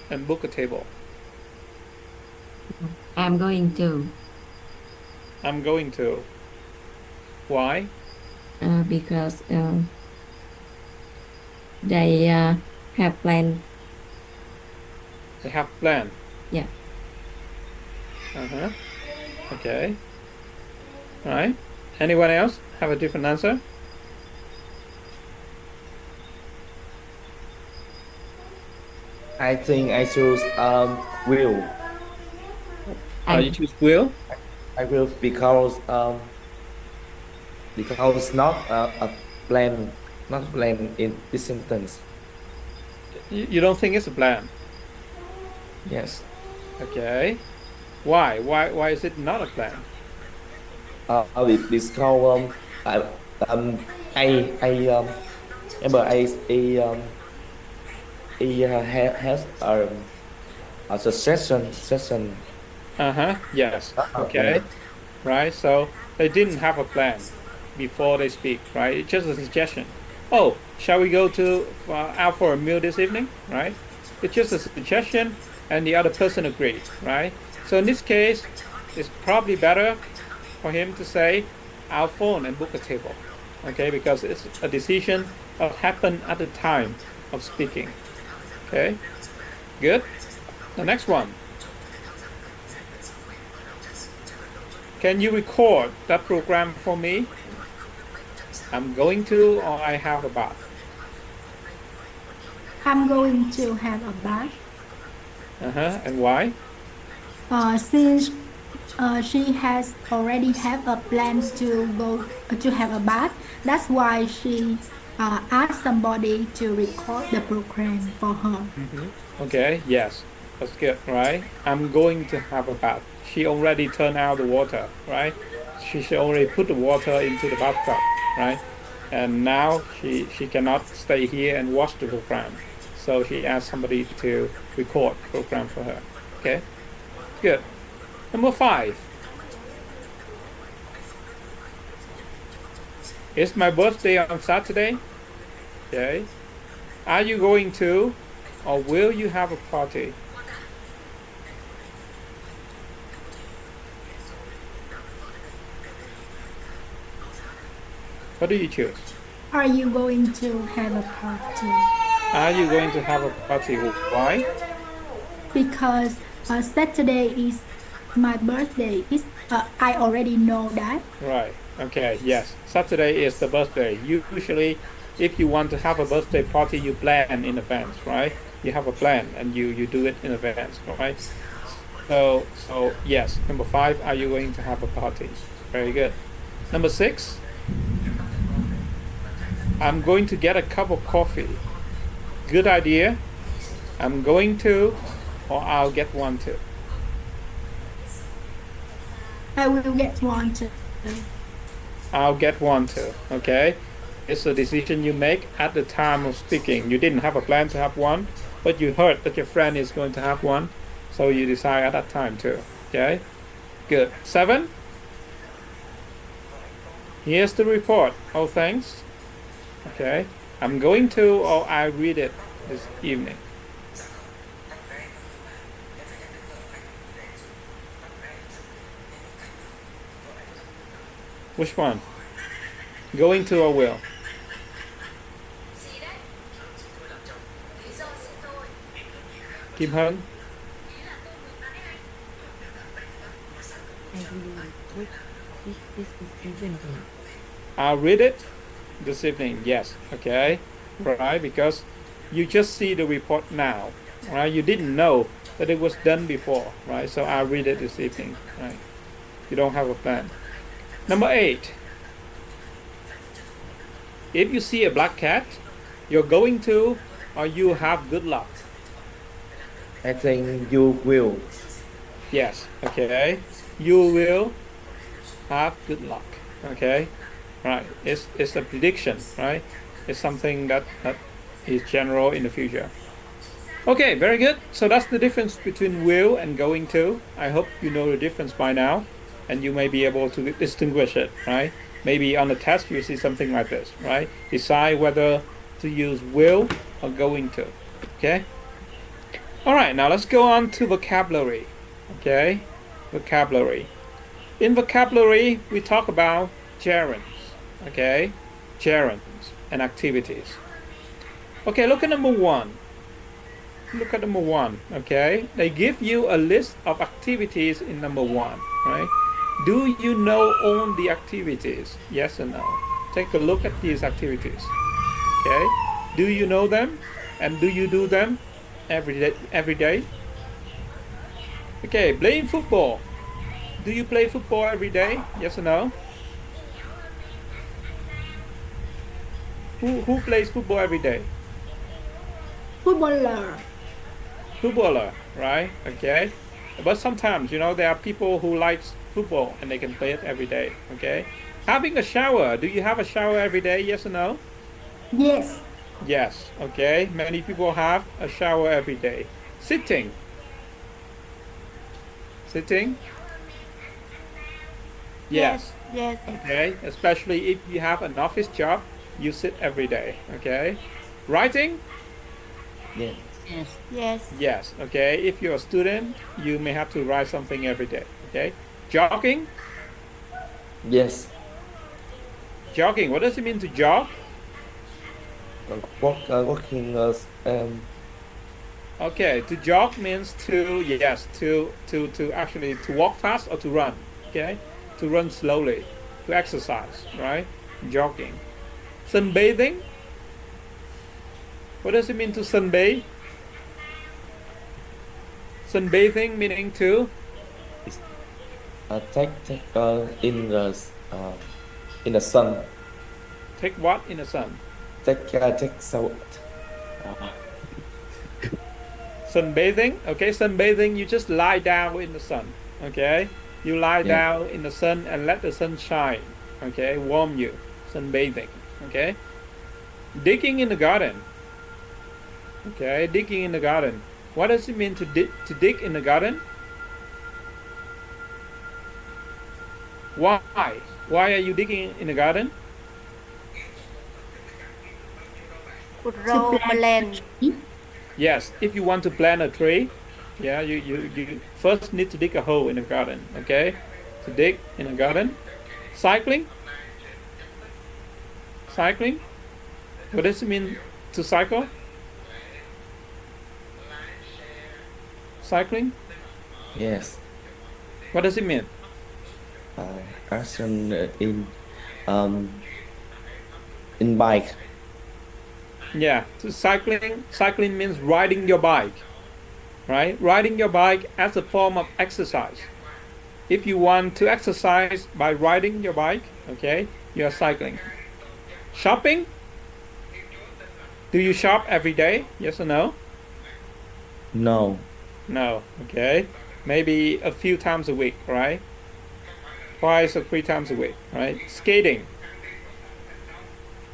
[SPEAKER 1] and book a table.
[SPEAKER 2] I'm going to.
[SPEAKER 1] I'm going to. Why?
[SPEAKER 2] Because they have planned.
[SPEAKER 1] They have planned.
[SPEAKER 2] Yeah.
[SPEAKER 1] Okay. All right. Anyone else have a different answer?
[SPEAKER 6] I think I choose will.
[SPEAKER 1] You choose will?
[SPEAKER 6] I will because not a plan, not plan in this sentence.
[SPEAKER 1] You don't think it's a plan?
[SPEAKER 6] Yes.
[SPEAKER 1] Okay. Why? Why is it not a plan?
[SPEAKER 6] Because remember has a suggestion.
[SPEAKER 1] Yes. Okay. Right. So they didn't have a plan before they speak. Right. It's just a suggestion. Oh, shall we go to out for a meal this evening? Right. It's just a suggestion, and the other person agreed. Right. So in this case, it's probably better for him to say, "I'll phone and book a table." Okay, because it's a decision that happened at the time of speaking. Okay, good. The next one. Can you record that program for me? I'm going to, or I have a bath.
[SPEAKER 4] I'm going to have a bath.
[SPEAKER 1] And why?
[SPEAKER 4] Since she has already have a plan to go to have a bath, that's why she asked somebody to record the program for her.
[SPEAKER 1] Okay, yes, that's good, right? I'm going to have a bath. She already turned out the water, right? She already put the water into the bathtub, right? And now she cannot stay here and watch the program. So she asked somebody to record the program for her. Okay, good. Number 5. It's my birthday on Saturday. Okay. Are you going to or will you have a party? What do you choose?
[SPEAKER 4] Are you going to have a party?
[SPEAKER 1] Are you going to have a party? Why?
[SPEAKER 4] Because Saturday is my birthday. I already know that.
[SPEAKER 1] Right. Okay. Yes. Saturday is the birthday. Usually, if you want to have a birthday party, you plan in advance, right? You have a plan and you do it in advance, right? So yes. Number 5. Are you going to have a party? Very good. Number 6. I'm going to get a cup of coffee. Good idea. I'm going to, or I'll get one too.
[SPEAKER 4] I will get one too.
[SPEAKER 1] I'll get one too. Okay. It's a decision you make at the time of speaking. You didn't have a plan to have one, but you heard that your friend is going to have one, so you decide at that time too. Okay. Good. 7. Here's the report. Oh, thanks. Okay. I'm going to, or I read it this evening. Which one? Going to or will? Kim Hân? I'll read it this evening. Yes. Okay. Right. Because you just see the report now. Right. You didn't know that it was done before. Right. So I'll read it this evening. Right. You don't have a plan. Number 8. If you see a black cat, you're going to or you have good luck.
[SPEAKER 6] I think you will.
[SPEAKER 1] Yes. Okay. You will have good luck. Okay. Right. It's a prediction. Right. It's something that is general in the future. Okay. Very good. So that's the difference between will and going to. I hope you know the difference by now, and you may be able to distinguish it. Right. Maybe on the test you see something like this. Right. Decide whether to use will or going to. Okay. All right. Now let's go on to vocabulary. Okay. Vocabulary. In vocabulary, we talk about gerunds. Okay, gerunds and activities. Okay, look at number 1. Look at number 1. Okay, they give you a list of activities in number 1. Right? Do you know all the activities? Yes or no? Take a look at these activities. Okay, do you know them, and do you do them every day? Every day. Okay, playing football. Do you play football every day? Yes or no? Who plays football every day?
[SPEAKER 4] Footballer.
[SPEAKER 1] Footballer, right? Okay. But sometimes, there are people who like football and they can play it every day. Okay. Having a shower. Do you have a shower every day? Yes or no?
[SPEAKER 4] Yes.
[SPEAKER 1] Yes. Okay. Many people have a shower every day. Sitting. Sitting. Yes.
[SPEAKER 10] Yes.
[SPEAKER 1] Okay. Especially if you have an office job, you sit every day. Okay. Writing.
[SPEAKER 6] Yes.
[SPEAKER 10] Yes.
[SPEAKER 1] Yes. Okay. If you're a student, you may have to write something every day. Okay. Jogging.
[SPEAKER 6] Yes.
[SPEAKER 1] Jogging. What does it mean to jog?
[SPEAKER 6] Walking.
[SPEAKER 1] Okay. To jog means to actually to walk fast or to run. Okay. To run slowly. To exercise. Right. Jogging. Sunbathing. What does it mean to sunbathe? Sunbathing meaning to
[SPEAKER 6] take in the sun.
[SPEAKER 1] take what in the sun?
[SPEAKER 6] Take so.
[SPEAKER 1] Sunbathing. Okay, sunbathing. You just lie down in the sun. Okay, you lie
[SPEAKER 6] Yeah.
[SPEAKER 1] down in the sun and let the sun shine. Okay, warm you. Sunbathing. Okay. Digging in the garden. Okay, digging in the garden. What does it mean to dig in the garden? Why? Why are you digging in the garden?
[SPEAKER 10] Grow plant.
[SPEAKER 1] Yes, if you want to plant a tree, yeah, you first need to dig a hole in the garden. Okay, to dig in a garden. Cycling. Cycling. What does it mean to cycle? Cycling.
[SPEAKER 6] Yes.
[SPEAKER 1] What does it mean?
[SPEAKER 6] Action in bike.
[SPEAKER 1] Yeah, so cycling means riding your bike, right? Riding your bike as a form of exercise. If you want to exercise by riding your bike, okay, you are cycling. Shopping. Do you shop every day? Yes or no?
[SPEAKER 6] No.
[SPEAKER 1] No. Okay. Maybe a few times a week, right? Twice or 3 times a week, right? Skating.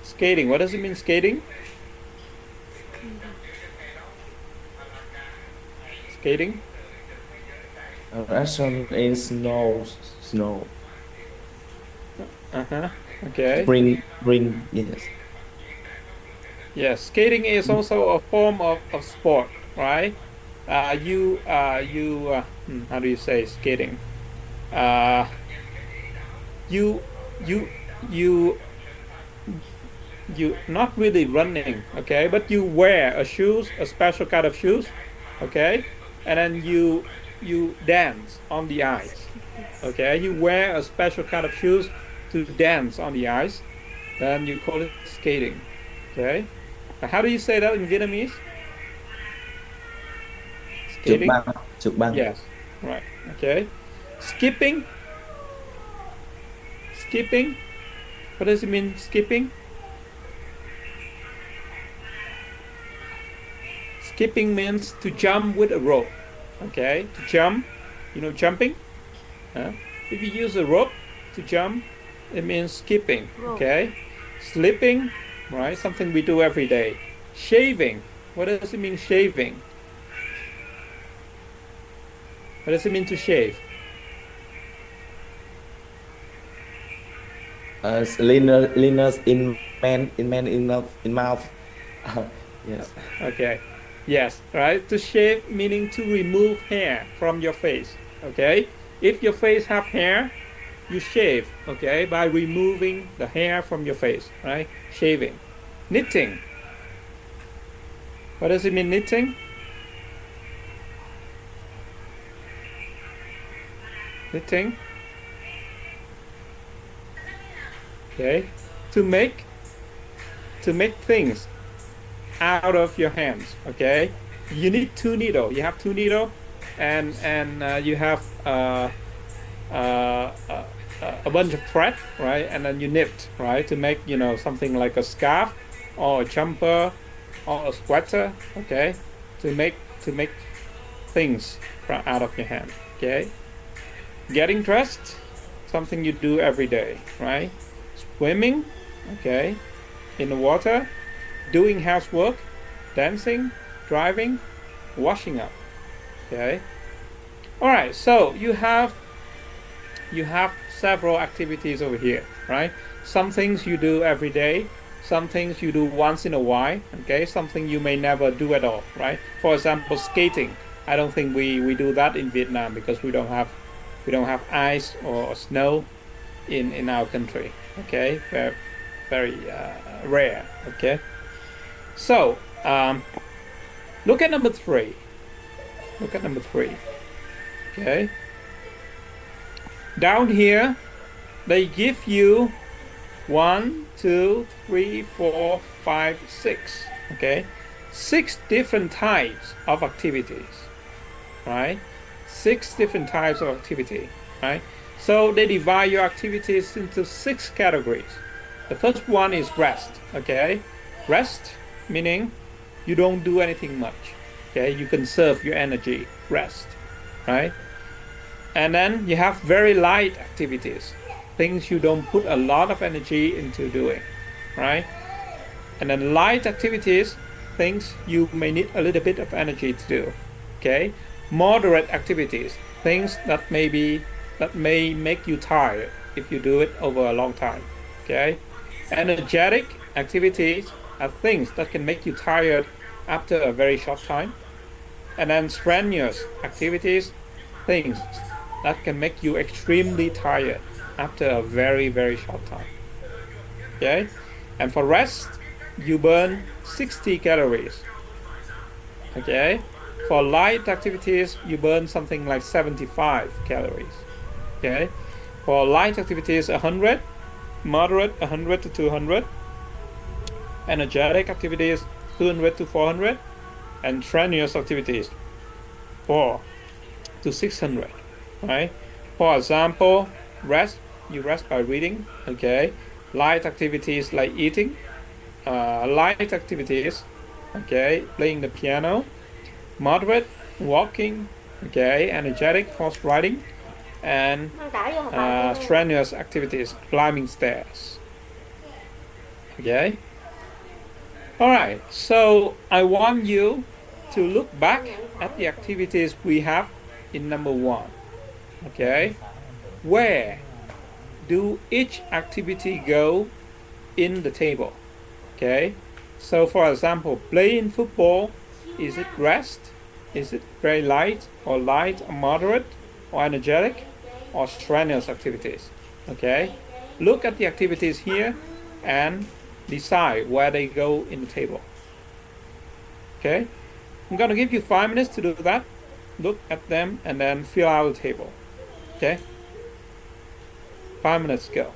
[SPEAKER 1] Skating. What does it mean, skating? Skating.
[SPEAKER 6] Action in snow.
[SPEAKER 1] Okay.
[SPEAKER 6] Spring. Yes.
[SPEAKER 1] Yes. Skating is also a form of sport, right? How do you say skating? You you you you not really running, okay, but you wear a special kind of shoes, okay, and then you dance on the ice, okay. You wear a special kind of shoes to dance on the ice, then you call it skating, okay. How do you say that in Vietnamese? Skating.
[SPEAKER 6] Trượt băng.
[SPEAKER 1] Yes, right. Okay. Skipping. What does it mean, skipping? Skipping means to jump with a rope. Okay, to jump, jumping. If you use a rope to jump, it means skipping. Okay, slipping, right? Something we do every day. Shaving. What does it mean, shaving? What does it mean to shave?
[SPEAKER 6] Leanness in mouth. Yes.
[SPEAKER 1] Okay. Yes, right. To shave meaning to remove hair from your face. Okay. If your face have hair, you shave. Okay, by removing the hair from your face. Right. Shaving. Knitting. What does it mean, knitting? Knitting. Okay. To make things out of your hands. Okay. You need 2 needles. You have 2 needles, and you have a bunch of thread, right? And then you knit, right, to make something like a scarf or a jumper or a sweater. Okay. To make things out of your hand. Okay. Getting dressed, something you do every day, right? Swimming, okay, in the water. Doing housework, dancing, driving, washing up. Okay. All right. So you have several activities over here, right? Some things you do every day. Some things you do once in a while. Okay. Something you may never do at all, right? For example, skating. I don't think we do that in Vietnam because we don't have ice or snow in our country. Okay. Very rare. Okay. So, look at number 3. Okay. Down here, they give you 1, 2, 3, 4, 5, 6. Okay. 6 different types of activities. right? 6 different types of activity, right? So they divide your activities into 6 categories. The first one is rest, okay? Rest meaning you don't do anything much, okay? You conserve your energy, rest, right? And then you have very light activities, things you don't put a lot of energy into doing, right? And then light activities, things you may need a little bit of energy to do, okay? Moderate activities, things that may make you tired if you do it over a long time, okay? Energetic activities are things that can make you tired after a very short time. And then strenuous activities, things that can make you extremely tired after a very, very short time. Okay? And for rest, you burn 60 calories. Okay? For light activities, you burn something like 75 calories. Okay? For light activities, 100, moderate, 100 to 200, energetic activities, 200 to 400, and strenuous activities, 4 to 600, right? For example, rest, you rest by reading, okay? Light activities like eating, light activities, okay? Playing the piano, moderate, walking, okay? Energetic, horse riding, and strenuous activities, climbing stairs, okay? All right, so I want you to look back at the activities we have in number 1, okay? Where do each activity go in the table? Okay, so for example, playing football, is it rest? Is it very light or moderate or energetic or strenuous activities? Okay, look at the activities here and decide where they go in the table. Okay, I'm going to give you 5 minutes to do that. Look at them and then fill out the table. Okay, 5 minutes, go.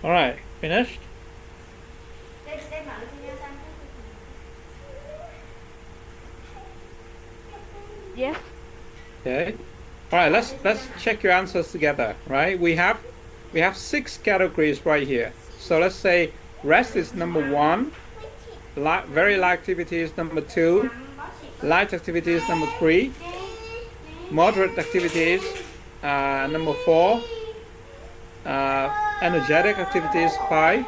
[SPEAKER 1] All right, finished?
[SPEAKER 12] Yes.
[SPEAKER 1] Okay. All right, let's check your answers together, right? We have 6 categories right here. So let's say rest is number 1, very light activities number 2, light activities number 3, moderate activities number 4, energetic activities 5,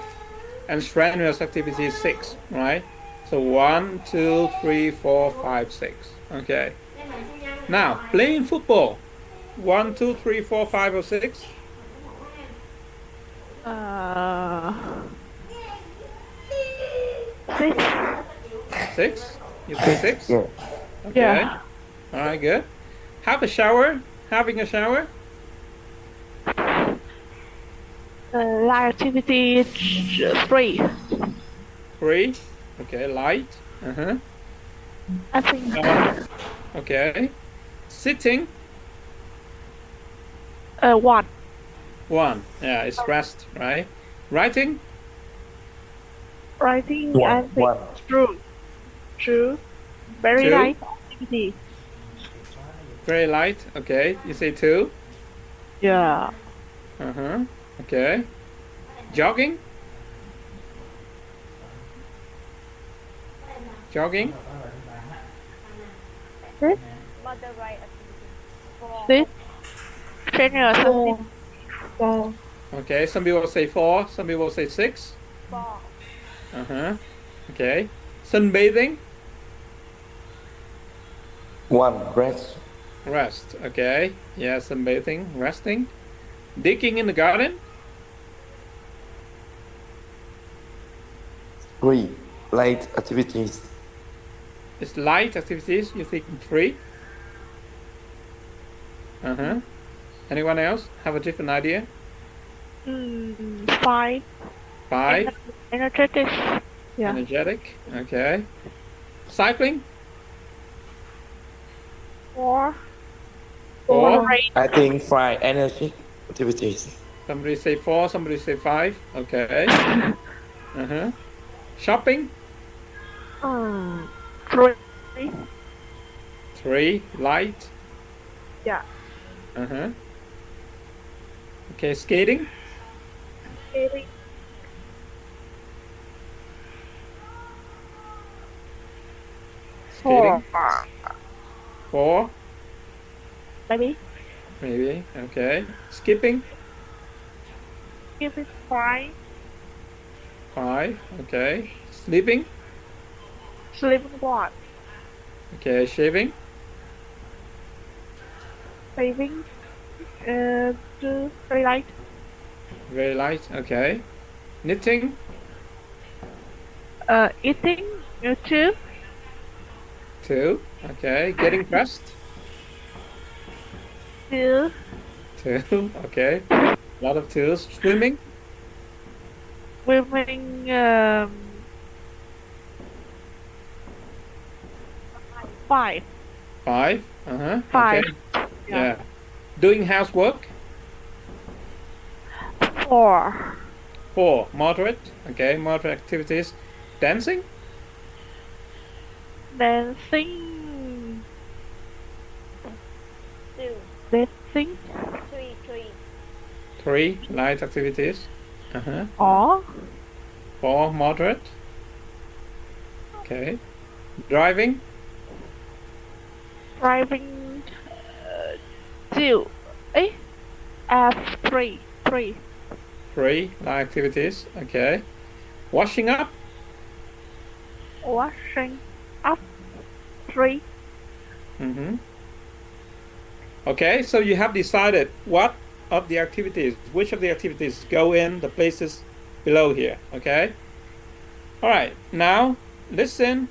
[SPEAKER 1] and strenuous activities 6, right? So 1, 2, 3, 4, 5, 6. Okay. Now, playing football. 1, 2, 3, 4, 5, or 6?
[SPEAKER 12] 6.
[SPEAKER 1] 6? You say 6?
[SPEAKER 6] Yeah.
[SPEAKER 1] Okay.
[SPEAKER 12] Yeah.
[SPEAKER 1] All right, good. Have a shower. Having a shower.
[SPEAKER 12] Light activity 3.
[SPEAKER 1] 3. Okay, light.
[SPEAKER 12] I think.
[SPEAKER 1] Okay. Sitting.
[SPEAKER 12] 1.
[SPEAKER 1] 1. Yeah, it's rest, right? Writing.
[SPEAKER 12] Writing, I think
[SPEAKER 6] One.
[SPEAKER 12] True. Very
[SPEAKER 1] 2.
[SPEAKER 12] light activity.
[SPEAKER 1] Very light. Okay. You say 2.
[SPEAKER 12] Yeah.
[SPEAKER 1] Okay. Jogging. Jogging.
[SPEAKER 12] 6. 6. Strenuous activity.
[SPEAKER 11] 4.
[SPEAKER 1] Okay. Some people say 4. Some people say 6.
[SPEAKER 12] 4.
[SPEAKER 1] Okay. Sunbathing.
[SPEAKER 6] 1. Rest.
[SPEAKER 1] Rest. Okay. Yeah, sunbathing. Resting. Digging in the garden.
[SPEAKER 6] 3. Light activities.
[SPEAKER 1] It's light activities. You think 3. Anyone else have a different idea?
[SPEAKER 12] 5.
[SPEAKER 1] 5.
[SPEAKER 12] Energetic. Yeah.
[SPEAKER 1] Energetic. Okay. Cycling.
[SPEAKER 12] 4.
[SPEAKER 1] 4.
[SPEAKER 6] I think 5. Energy activities.
[SPEAKER 1] Somebody say 4. Somebody say 5. Okay. Shopping.
[SPEAKER 12] 3.
[SPEAKER 1] 3. Light.
[SPEAKER 12] Yeah.
[SPEAKER 1] Okay. Skating.
[SPEAKER 12] 3.
[SPEAKER 1] Skating. 4.
[SPEAKER 12] Maybe.
[SPEAKER 1] Maybe. Okay. Skipping.
[SPEAKER 12] Give it 5.
[SPEAKER 1] 5. Okay. Sleeping.
[SPEAKER 12] Sleeping 1.
[SPEAKER 1] Okay. Shaving.
[SPEAKER 12] Saving. 2. Very light.
[SPEAKER 1] Very light. Okay. Knitting.
[SPEAKER 12] Eating. 2.
[SPEAKER 1] 2. Okay. Getting dressed.
[SPEAKER 12] 2.
[SPEAKER 1] 2. Okay. A lot of 2s. Swimming.
[SPEAKER 12] Swimming. 5.
[SPEAKER 1] 5. Uh-huh.
[SPEAKER 12] 5.
[SPEAKER 1] Okay. Yeah. Doing housework.
[SPEAKER 12] 4.
[SPEAKER 1] 4. Moderate. Okay. Moderate activities. Dancing.
[SPEAKER 12] Dancing.
[SPEAKER 9] 2.
[SPEAKER 12] Dancing.
[SPEAKER 9] 3.
[SPEAKER 1] 3. Light activities. Uh-huh.
[SPEAKER 12] 4.
[SPEAKER 1] 4. Moderate. Okay. Driving.
[SPEAKER 12] Driving. 2. 3. 3.
[SPEAKER 1] 3. Light activities. Okay. Washing up.
[SPEAKER 12] Washing up. 3.
[SPEAKER 1] Mm-hmm. Okay, so you have decided what of the activities, which of the activities go in the places below here, okay? All right, now listen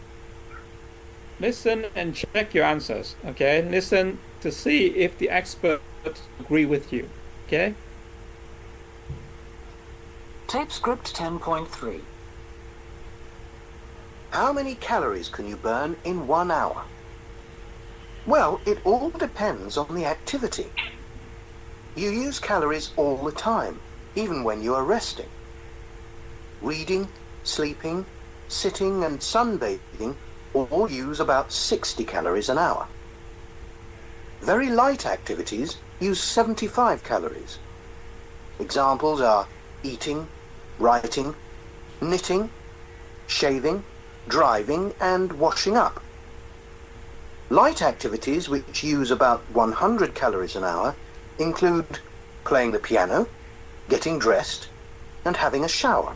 [SPEAKER 1] and check your answers, okay? Listen to see if the experts agree with you, okay?
[SPEAKER 7] Tape script 10.3.
[SPEAKER 8] How many calories can you burn in 1 hour? Well, it all depends on the activity. You use calories all the time, even when you are resting. Reading, sleeping, sitting and sunbathing all use about 60 calories an hour. Very light activities use 75 calories. Examples are eating, writing, knitting, shaving, driving and washing up. Light activities which use about 100 calories an hour include playing the piano, getting dressed, and having a shower.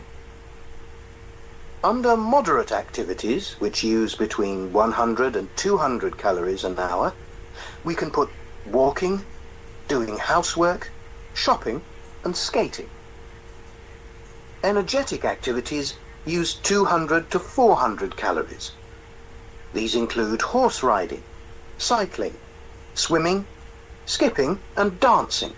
[SPEAKER 8] Under moderate activities, which use between 100 and 200 calories an hour, we can put walking, doing housework, shopping, and skating. Energetic activities use 200 to 400 calories. These include horse riding, cycling, swimming, skipping, and dancing.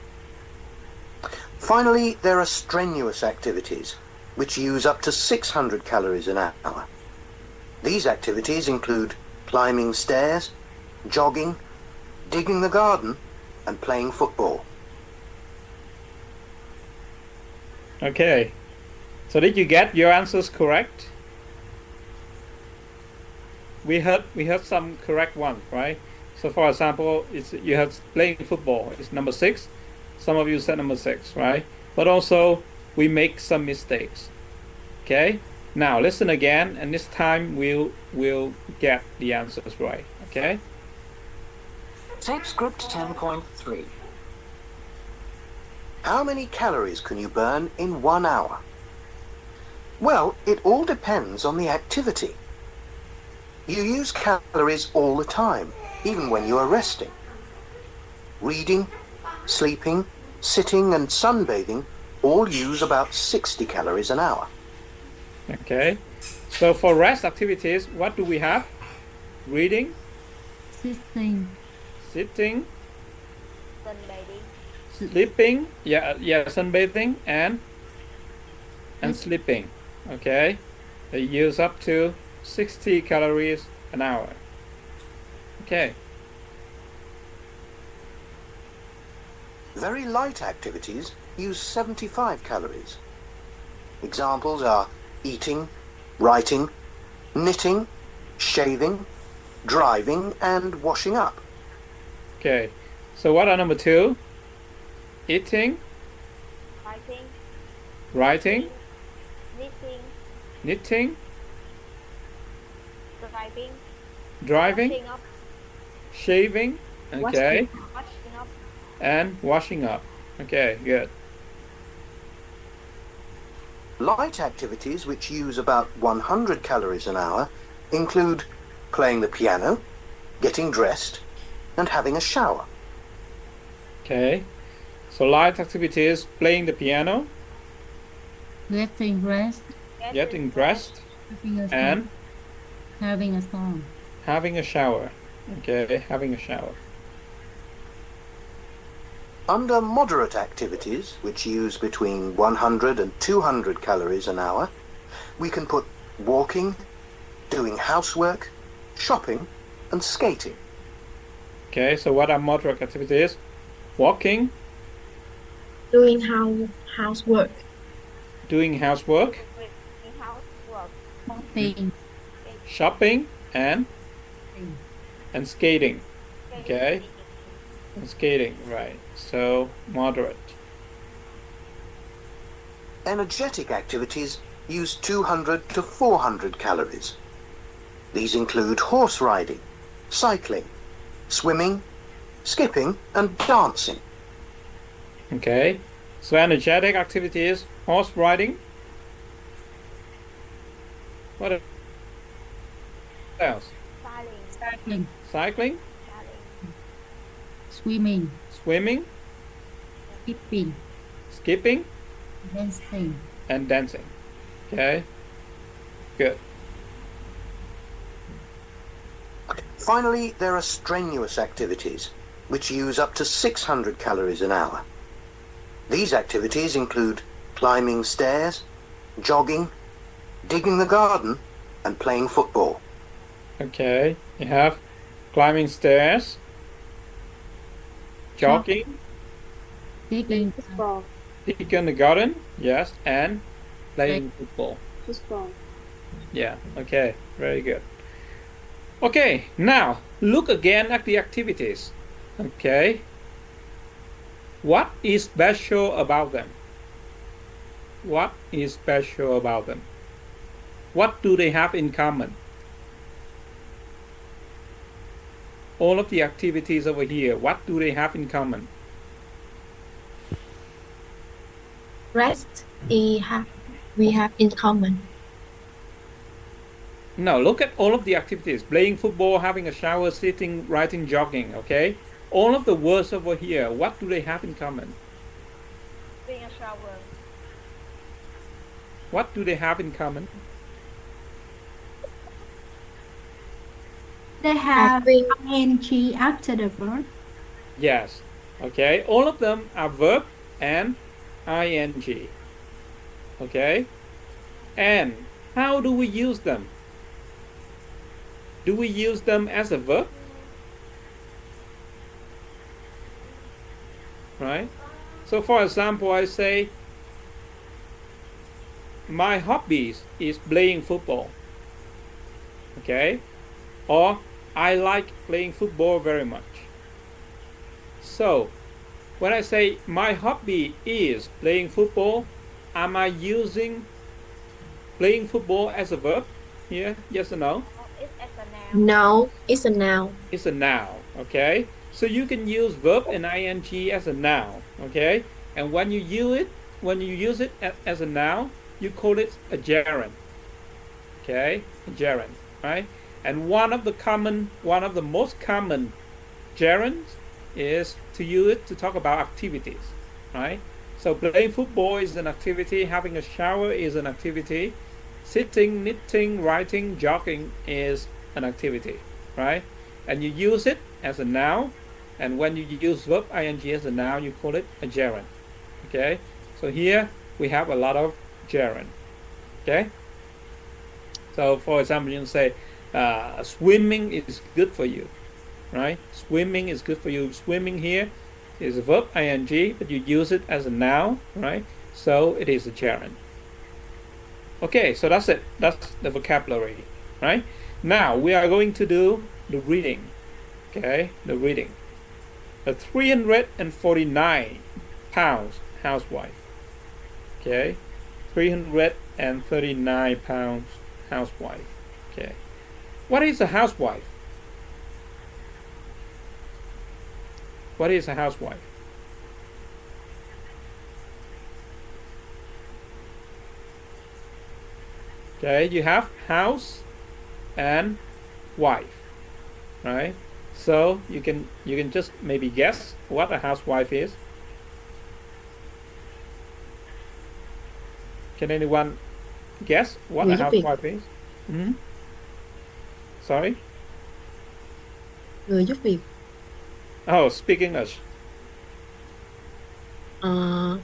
[SPEAKER 8] Finally, there are strenuous activities, which use up to 600 calories an hour. These activities include climbing stairs, jogging, digging the garden, and playing football.
[SPEAKER 1] Okay, so did you get your answers correct? We heard some correct ones, right? So for example, you have playing football, it's number 6. Some of you said number 6, right? But also we make some mistakes. Okay? Now listen again, and this time we'll get the answers right. Okay?
[SPEAKER 7] Tape script 10.3.
[SPEAKER 8] How many calories can you burn in 1 hour? Well, it all depends on the activity. You use calories all the time, even when you are resting. Reading, sleeping, sitting and sunbathing all use about 60 calories an hour.
[SPEAKER 1] Okay. So for rest activities, what do we have? Reading,
[SPEAKER 3] Sitting.
[SPEAKER 1] sitting,
[SPEAKER 9] Sunbathing.
[SPEAKER 1] sleeping, sunbathing and sleeping. Okay? They use up to 60 calories an hour. Okay.
[SPEAKER 8] Very light activities use 75 calories. Examples are eating, writing, knitting, shaving, driving, and washing up.
[SPEAKER 1] Okay. So what are number 2? Eating,
[SPEAKER 9] Writing.
[SPEAKER 1] writing,
[SPEAKER 9] Knitting.
[SPEAKER 1] knitting,
[SPEAKER 9] Driving.
[SPEAKER 1] driving,
[SPEAKER 9] Washing up.
[SPEAKER 1] shaving, okay,
[SPEAKER 9] Washing up.
[SPEAKER 1] and washing up. Okay, good.
[SPEAKER 8] Light activities which use about 100 calories an hour include playing the piano, getting dressed, and having a shower.
[SPEAKER 1] Okay. So light activities, playing the piano,
[SPEAKER 3] Getting dressed.
[SPEAKER 1] Getting dressed.
[SPEAKER 3] Having a
[SPEAKER 1] And
[SPEAKER 3] having a song.
[SPEAKER 1] having a shower. Okay, having a shower.
[SPEAKER 8] Under moderate activities, which use between 100 and 200 calories an hour, we can put walking, doing housework, shopping, and skating.
[SPEAKER 1] Okay, so what are moderate activities? Walking,
[SPEAKER 11] Doing housework.
[SPEAKER 1] doing housework,
[SPEAKER 3] Shopping.
[SPEAKER 1] shopping, and skating. Okay, and skating, right. So moderate.
[SPEAKER 8] Energetic activities use 200 to 400 calories. These include horse riding, cycling, swimming, skipping, and dancing.
[SPEAKER 1] Okay, so energetic activities, horse riding. What else?
[SPEAKER 3] Cycling.
[SPEAKER 1] Cycling,
[SPEAKER 3] Swimming.
[SPEAKER 1] swimming,
[SPEAKER 3] Skipping.
[SPEAKER 1] skipping,
[SPEAKER 3] Dancing.
[SPEAKER 1] and dancing. Okay, good.
[SPEAKER 8] Finally, there are strenuous activities, which use up to 600 calories an hour. These activities include climbing stairs, jogging, digging the garden, and playing football.
[SPEAKER 1] Okay, you have climbing stairs, jogging,
[SPEAKER 3] Digging.
[SPEAKER 11] Football.
[SPEAKER 1] digging the garden, yes, and playing football.
[SPEAKER 11] Football.
[SPEAKER 1] Yeah, okay, very good. Okay, now look again at the activities. Okay, what is special about them? What is special about them? What do they have in common? All of the activities over here, what do they have in common?
[SPEAKER 11] Rest we have in common.
[SPEAKER 1] No, look at all of the activities. Playing football, having a shower, sitting, writing, jogging, okay? All of the words over here, what do they have in common?
[SPEAKER 12] Taking a shower.
[SPEAKER 1] What do they have in common?
[SPEAKER 4] They have
[SPEAKER 11] Having-
[SPEAKER 4] ing after the verb.
[SPEAKER 1] Yes, okay? All of them are verb and ing, okay? And how do we use them? Do we use them as a verb? Right? So for example, I say, my hobbies is playing football. Okay? Or, I like playing football very much. So, when I say my hobby is playing football, am I using playing football as a verb here? Yes or no?
[SPEAKER 11] No, it's a noun.
[SPEAKER 1] It's a noun, okay? So you can use verb and ing as a noun, okay? And when you use it as a noun, you call it a gerund, okay? A gerund, right? And one of the most common gerunds is to use it to talk about activities, right? So playing football is an activity, having a shower is an activity, sitting, knitting, writing, jogging is an activity, right? And you use it as a noun, and when you use verb ing as a noun, you call it a gerund, okay? So here we have a lot of gerund, okay? So for example, you can say swimming is good for you, right? Swimming is good for you. Swimming here is a verb ing, but you use it as a noun, right? So it is a gerund. Okay, so that's it. That's the vocabulary, right? Now we are going to do the reading. Okay, the reading. A 349 pounds housewife. Okay, 339 pounds housewife. Okay, what is a housewife? What is a housewife? Okay, you have house and wife, right? So you can just maybe guess what a housewife is. Can anyone guess what
[SPEAKER 11] Người
[SPEAKER 1] a
[SPEAKER 11] giúp việc.
[SPEAKER 1] housewife is? Sorry?
[SPEAKER 11] Người giúp việc.
[SPEAKER 1] Oh, speak English.
[SPEAKER 11] The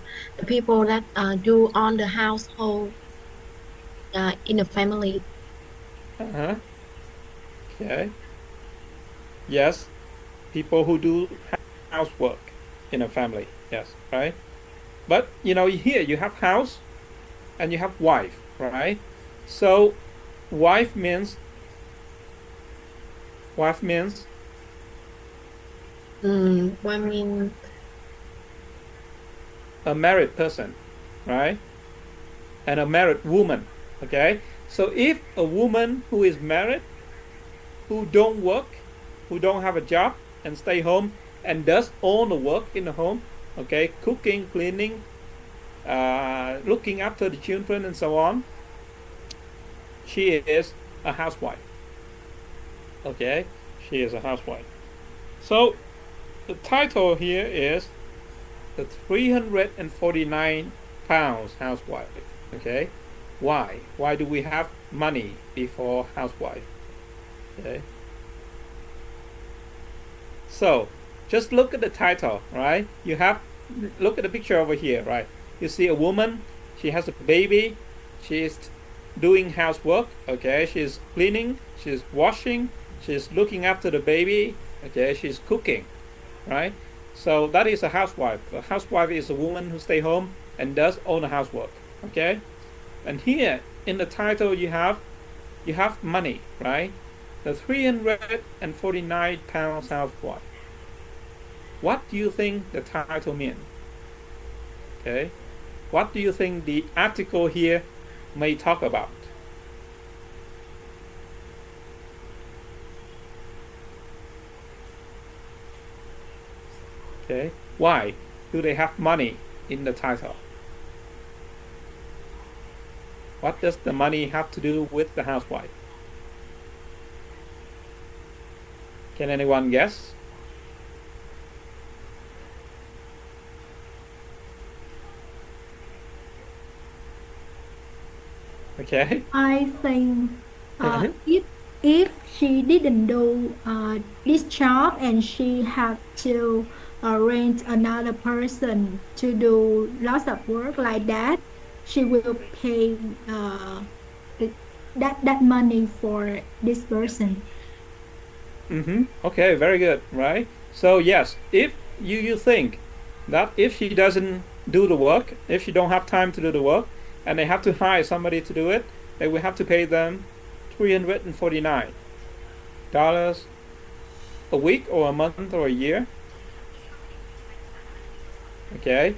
[SPEAKER 11] people that do on the household in a family.
[SPEAKER 1] Okay. Yes, people who do housework in a family. Yes, right? But here you have house and you have wife, right? So wife means
[SPEAKER 11] What mean?
[SPEAKER 1] a married person, right? And a married woman. Okay. So if a woman who is married, who don't work, who don't have a job and stay home and does all the work in the home, okay, cooking, cleaning, looking after the children and so on, she is a housewife. Okay, she is a housewife. So the title here is the 349 pounds housewife. Okay, why do we have money before housewife? Okay, so just look at the title, right? Look at the picture over here, right? You see a woman, she has a baby, she's doing housework, okay? She's cleaning, she's washing, she's looking after the baby, okay? She's cooking, right? So that is a housewife. A housewife is a woman who stays home and does all the housework, okay? And here in the title you have money, right? The 349 pounds housewife. What do you think the title means? Okay. What do you think the article here may talk about? Okay. Why do they have money in the title? What does the money have to do with the housewife? Can anyone guess? Okay.
[SPEAKER 4] I think if she didn't do this job and she had to rent another person to do lots of work like that, she will pay that money for this person.
[SPEAKER 1] Okay, very good, right? So yes, if you think that if she doesn't do the work, if she don't have time to do the work, and they have to hire somebody to do it, they will have to pay them $349 a week or a month or a year. Okay,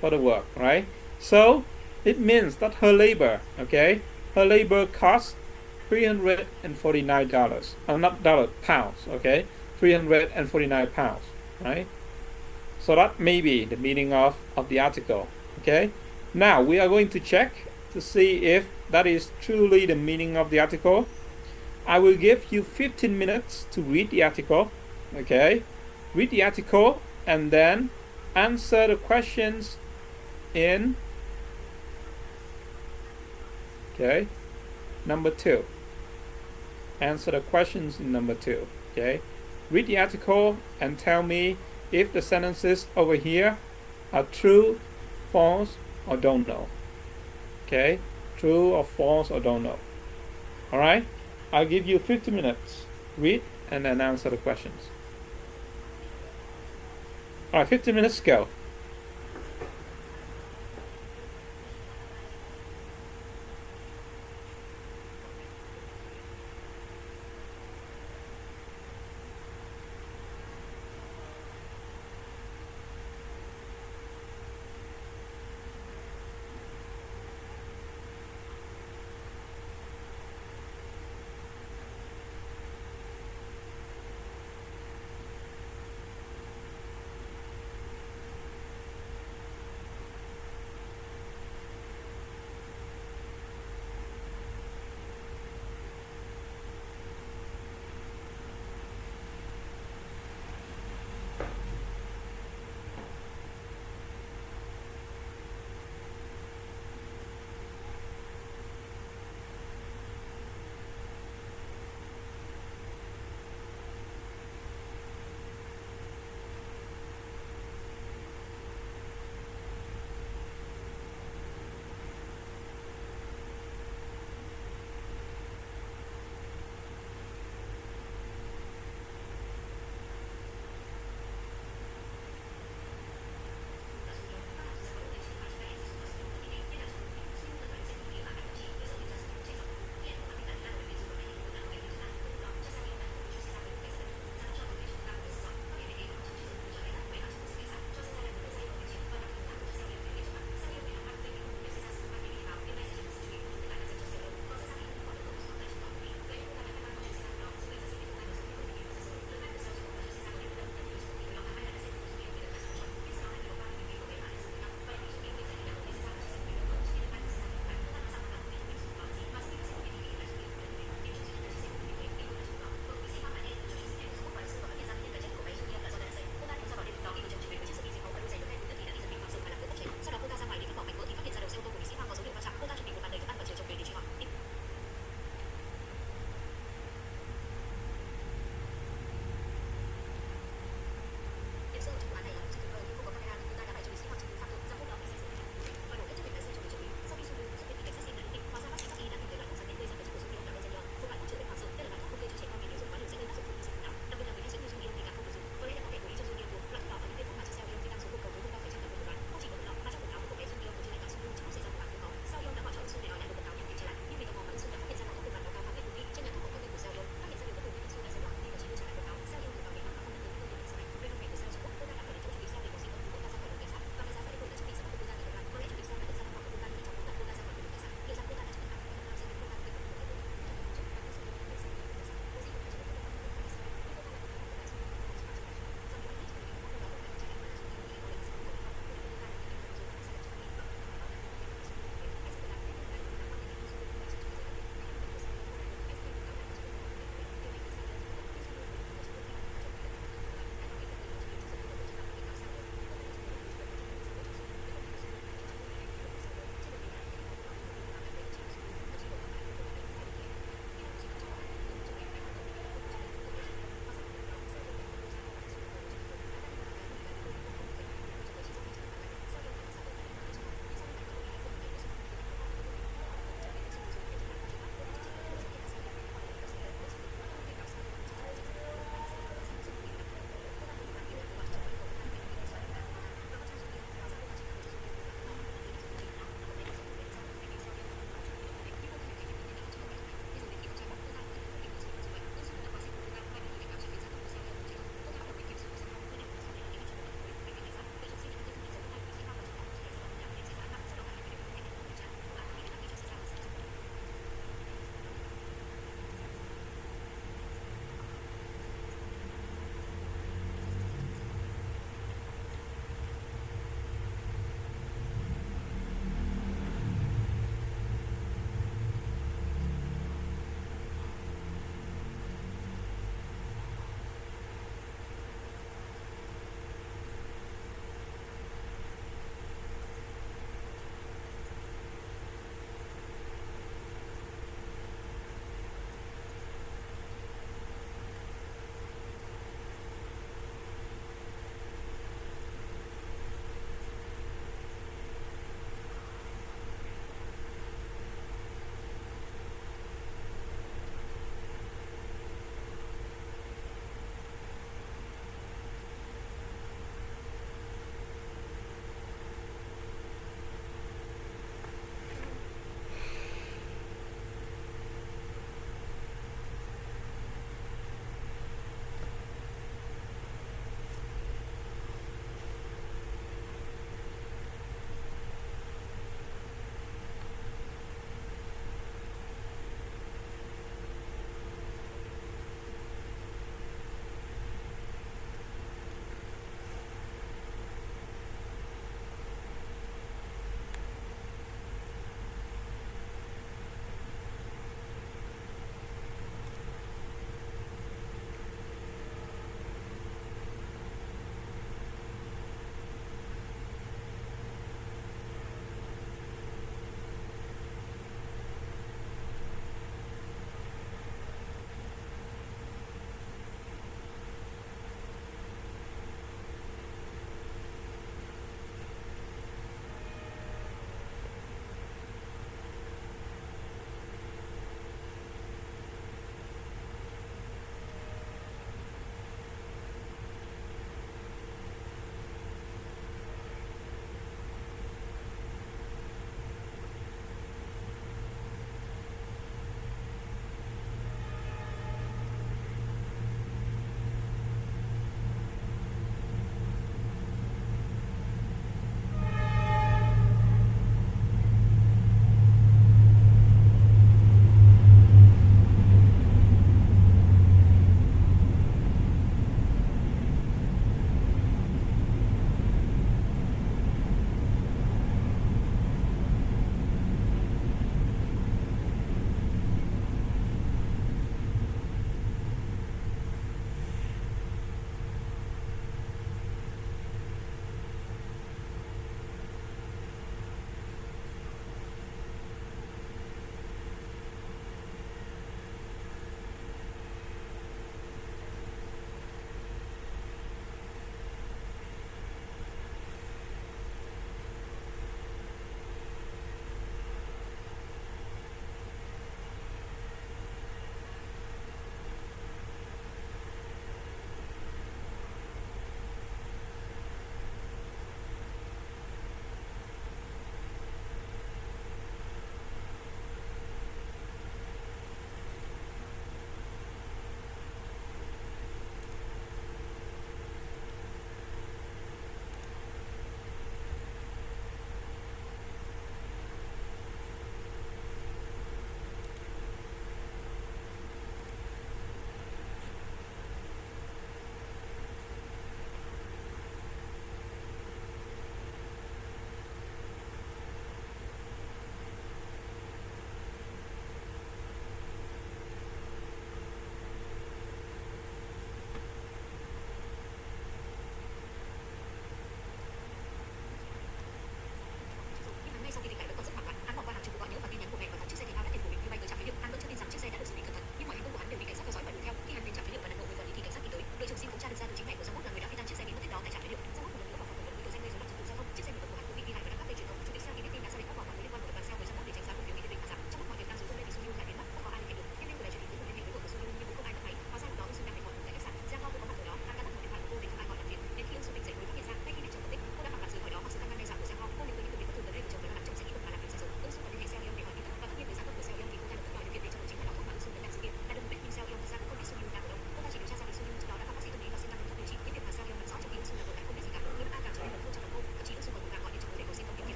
[SPEAKER 1] for the work, right? So it means that her labor, okay, her labor costs $349. Not dollars, pounds, okay? 349 pounds, right? So that may be the meaning of the article, okay? Now we are going to check to see if that is truly the meaning of the article. I will give you 15 minutes to read the article, okay? Read the article and then answer the questions in, okay, number 2. Answer the questions in number 2, okay? Read the article and tell me if the sentences over here are true, false, or don't know. Okay? True or false or don't know. Alright? I'll give you 50 minutes. Read and then answer the questions. Alright, 50 minutes, go.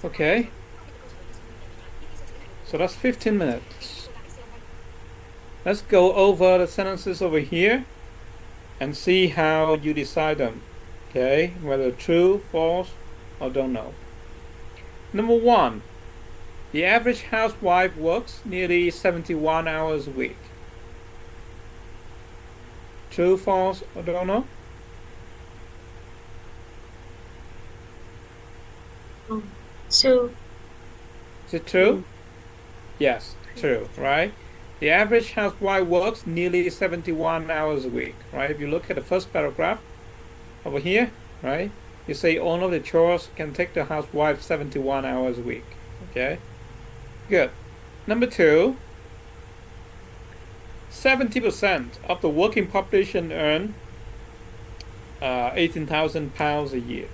[SPEAKER 1] Okay. So that's 15 minutes. Let's go over the sentences over here and see how you decide them. Okay, whether true, false, or don't know. Number 1. The average housewife works nearly 71 hours a week. True, false, or don't know?
[SPEAKER 11] True.
[SPEAKER 1] Is it true? Yes, true, right? The average housewife works nearly 71 hours a week, right? If you look at the first paragraph over here, right? You say all of the chores can take the housewife 71 hours a week, okay? Good. Number 2, 70% of the working population earn 18,000 pounds a year.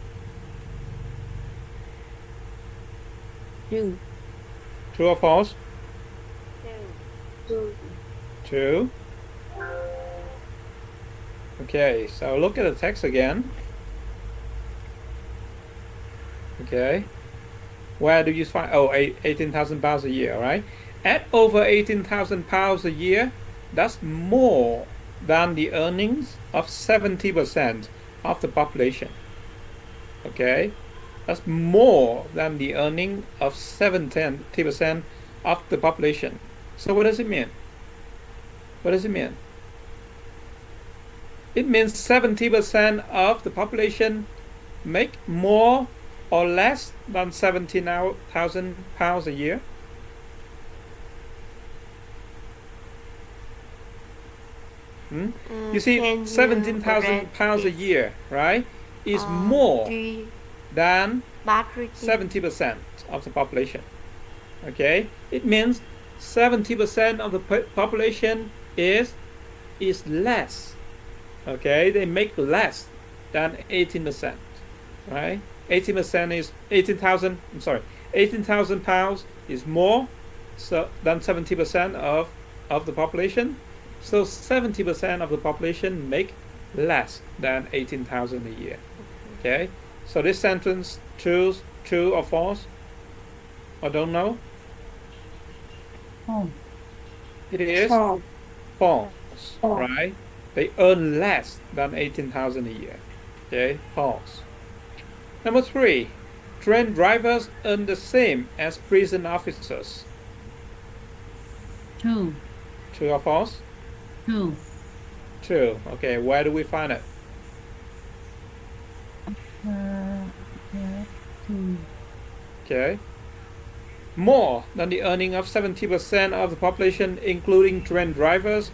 [SPEAKER 11] True.
[SPEAKER 1] True or false?
[SPEAKER 11] True.
[SPEAKER 1] True. Okay, so look at the text again. Okay. Where do you find, 18,000 pounds a year, right? At over 18,000 pounds a year, that's more than the earnings of 70% of the population. Okay? That's more than the earning of 70% of the population. So what does it mean? What does it mean? It means 70% of the population make more or less than 17,000 pounds a year. You see, 17,000 pounds a year, right, is more than 70% of the population. Okay, it means 70% of the population is less. Okay, they make less than 18%, right? 18% is 18,000. I'm sorry, 18,000 pounds is more than 70% of the population. So 70% of the population make less than 18,000 a year. Okay, so this sentence true or false? Or don't know?
[SPEAKER 3] False.
[SPEAKER 1] It is false, right? They earn less than 18,000 a year. Okay, false. Number 3, train drivers earn the same as prison officers.
[SPEAKER 3] True.
[SPEAKER 1] True or false?
[SPEAKER 3] True.
[SPEAKER 1] True. Okay, where do we find it?
[SPEAKER 3] True.
[SPEAKER 1] Okay. More than the earning of 70% of the population, including train drivers,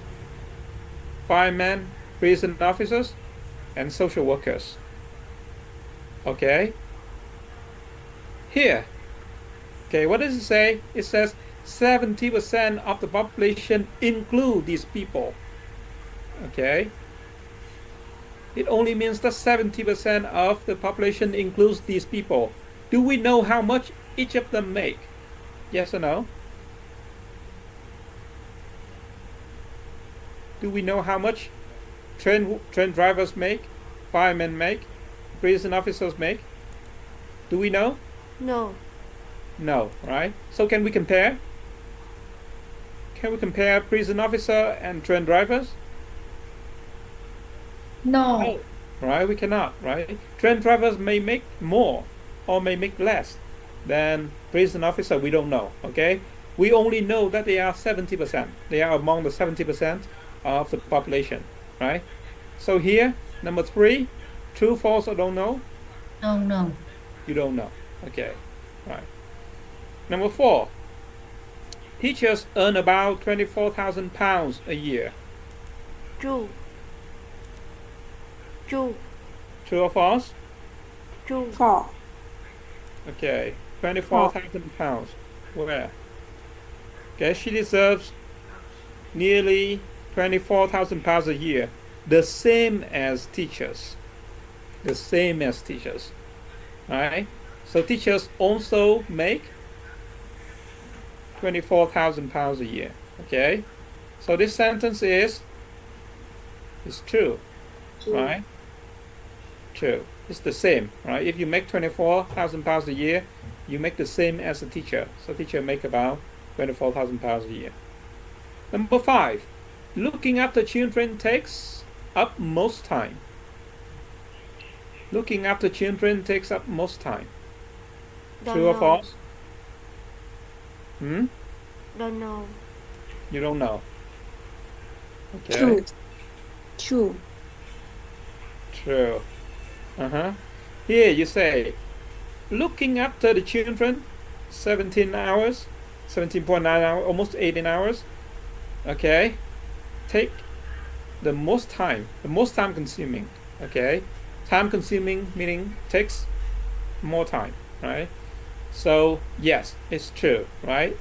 [SPEAKER 1] firemen, prison officers, and social workers. Okay. Here. Okay, what does it say? It says 70% of the population include these people. Okay. It only means that 70% of the population includes these people. Do we know how much each of them make? Yes or no? Do we know how much train drivers make, firemen make, prison officers make? Do we know?
[SPEAKER 10] No.
[SPEAKER 1] No, right? So can we compare? Can we compare prison officer and train drivers?
[SPEAKER 4] No.
[SPEAKER 1] Right, we cannot, right? Train drivers may make more or may make less than prison officer, we don't know, okay? We only know that they are 70%. They are among the 70% of the population, right? So here, number 3, true, false, or don't know?
[SPEAKER 3] Don't know.
[SPEAKER 1] You don't know, okay, right. Number 4, teachers earn about 24,000 pounds a year.
[SPEAKER 10] True. True.
[SPEAKER 1] True or false?
[SPEAKER 10] True. False.
[SPEAKER 1] Okay, 24,000 pounds. Where? Okay, she deserves nearly 24,000 pounds a year, the same as teachers. The same as teachers. Alright? So teachers also make 24,000 pounds a year. Okay? So this sentence is true. Right? True. It's the same, right? If you make 24,000 pounds a year, you make the same as a teacher. So teacher make about £24,000 a year. Number 5, looking after children takes up most time. Looking after children takes up most time. True or false?
[SPEAKER 10] Don't know.
[SPEAKER 1] You don't know. Okay.
[SPEAKER 11] True. True.
[SPEAKER 1] True. Here you say, looking after the children, 17 hours, 17.9 hours, almost 18 hours. Okay. Take the most time consuming. Okay. Time consuming meaning takes more time, right? So yes, it's true, right?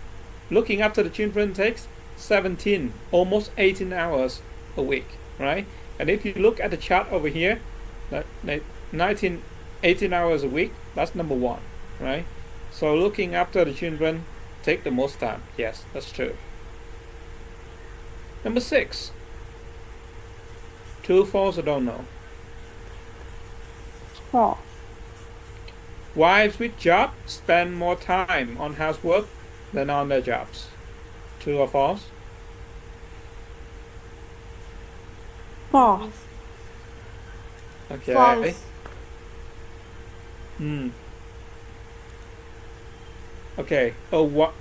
[SPEAKER 1] Looking after the children takes 17, almost 18 hours a week, right? And if you look at the chart over here, 18 hours a week, that's number 1, right? So looking after the children take the most time. Yes, that's true. Number 6. True, false, or don't know?
[SPEAKER 11] False.
[SPEAKER 1] Wives with jobs spend more time on housework than on their jobs. True or false?
[SPEAKER 11] False.
[SPEAKER 1] Okay.
[SPEAKER 10] False.
[SPEAKER 1] Okay.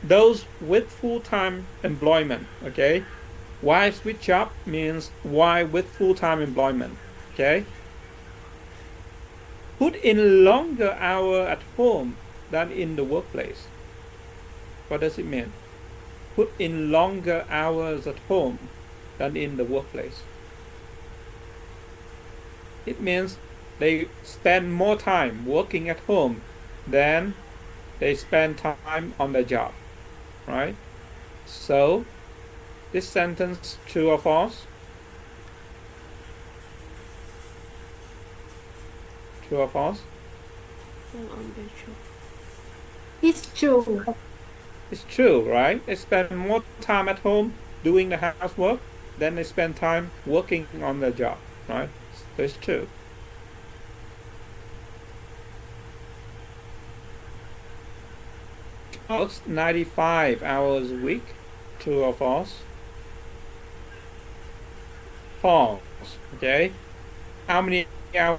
[SPEAKER 1] Those with full-time employment. Okay. Wives with job means wife with full-time employment. Okay. Put in longer hour at home than in the workplace. What does it mean? Put in longer hours at home than in the workplace. It means they spend more time working at home than they spend time on their job, right? So, this sentence, true or false? True or false?
[SPEAKER 4] It's true.
[SPEAKER 1] It's true, right? They spend more time at home doing the housework than they spend time working on their job, right? So it's true. Works 95 hours a week. True or false? False. Okay. How many hours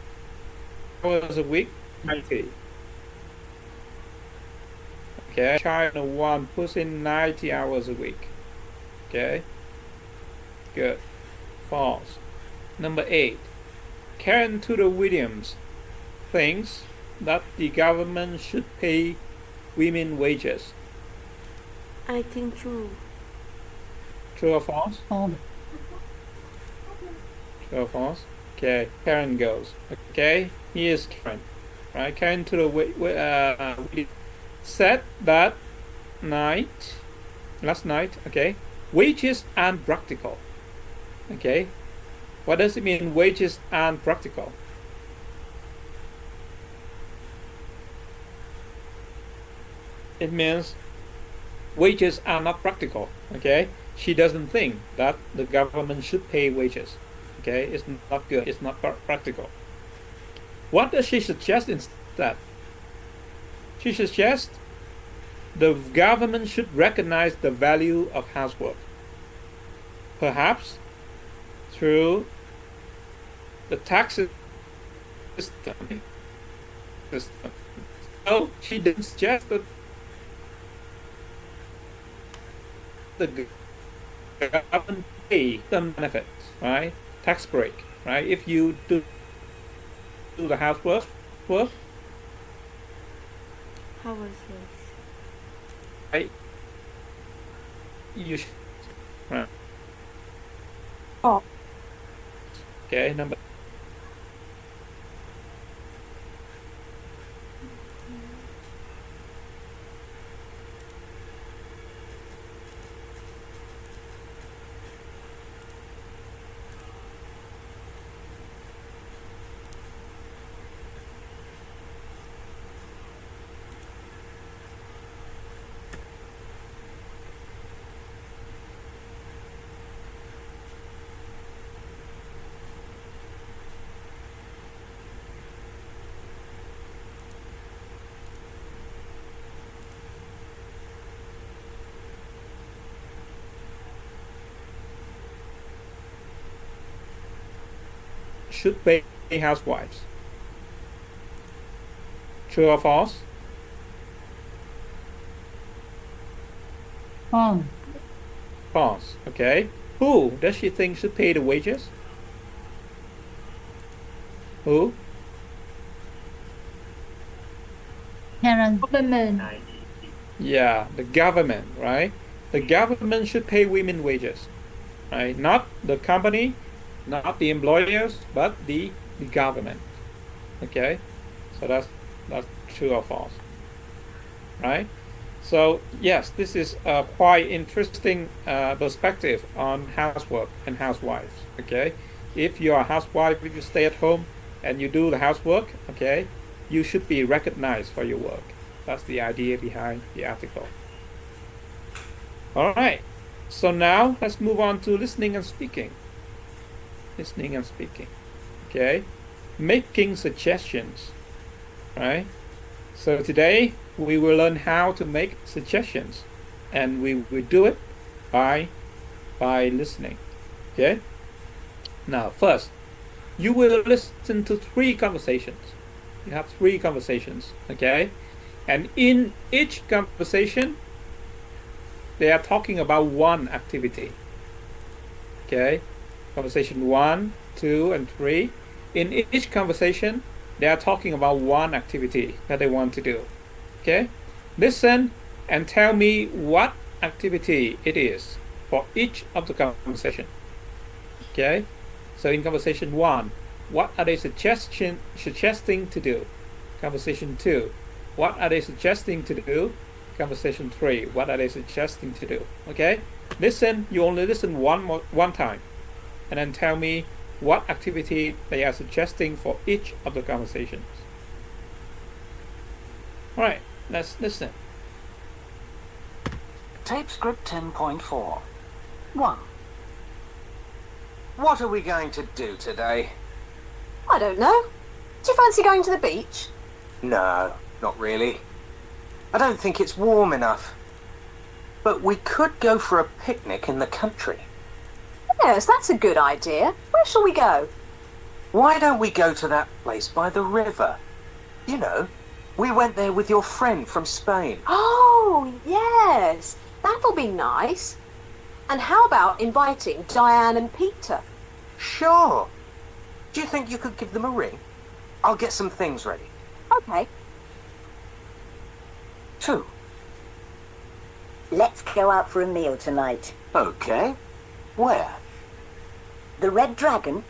[SPEAKER 1] a week? 90. Okay. China 1 puts in 90 hours a week. Okay. Good. False. Number 8. Karen Tudor Williams thinks that the government should pay women wages.
[SPEAKER 10] I think true.
[SPEAKER 1] True or false?
[SPEAKER 3] False.
[SPEAKER 1] True or false? Okay, Karen goes. Okay, here's Karen. Right, Karen Tudor Williams said that last night, okay, wages and practical. Okay, what does it mean, wages and practical? It means wages are not practical. Okay, she doesn't think that the government should pay wages. Okay, it's not good. It's not practical. What does she suggest instead? She suggests the government should recognize the value of housework, perhaps through the tax system. So she didn't suggest that the government pay some benefits, right? Tax break, right? If you do the housework,
[SPEAKER 10] How was this?
[SPEAKER 1] right? You should, right?
[SPEAKER 11] False.
[SPEAKER 1] Okay, number. should pay housewives? True or false?
[SPEAKER 3] False.
[SPEAKER 1] False. Okay. Who does she think should pay the wages? Who?
[SPEAKER 3] Parents.
[SPEAKER 4] Government.
[SPEAKER 1] Yeah, the government, right? The government should pay women wages, right? Not the company, not the employers, but the government. Okay, so that's true or false, right? So yes, this is a quite interesting perspective on housework and housewives. Okay, if you are a housewife, if you stay at home and you do the housework, okay, you should be recognized for your work. That's the idea behind the article. All right, so now let's move on to listening and speaking. Listening and speaking. Okay, making suggestions. Right. So today we will learn how to make suggestions, and we will do it by listening. Okay. Now, first, you will listen to 3 conversations. You have 3 conversations. Okay, and in each conversation, they are talking about one activity. Okay, conversation 1, 2, and 3. In each conversation, they are talking about one activity that they want to do. Okay, listen and tell me what activity it is for each of the conversation. Okay, so in conversation 1, what are they suggesting to do? Conversation 2, what are they suggesting to do? Conversation 3, what are they suggesting to do? Okay, listen. You only listen one time, and then tell me what activity they are suggesting for each of the conversations. All right, let's listen.
[SPEAKER 7] Tape script 10.4. 1.
[SPEAKER 8] What are we going to do today?
[SPEAKER 9] I don't know. Do you fancy going to the beach?
[SPEAKER 8] No, not really. I don't think it's warm enough. But we could go for a picnic in the country.
[SPEAKER 9] Yes, that's a good idea. Where shall we go?
[SPEAKER 8] Why don't we go to that place by the river? You know, we went there with your friend from Spain.
[SPEAKER 9] Oh, yes. That'll be nice. And how about inviting Diane and Peter?
[SPEAKER 8] Sure. Do you think you could give them a ring? I'll get some things ready.
[SPEAKER 9] Okay.
[SPEAKER 8] 2.
[SPEAKER 13] Let's go out for a meal tonight.
[SPEAKER 8] Okay. Where?
[SPEAKER 13] The Red Dragon?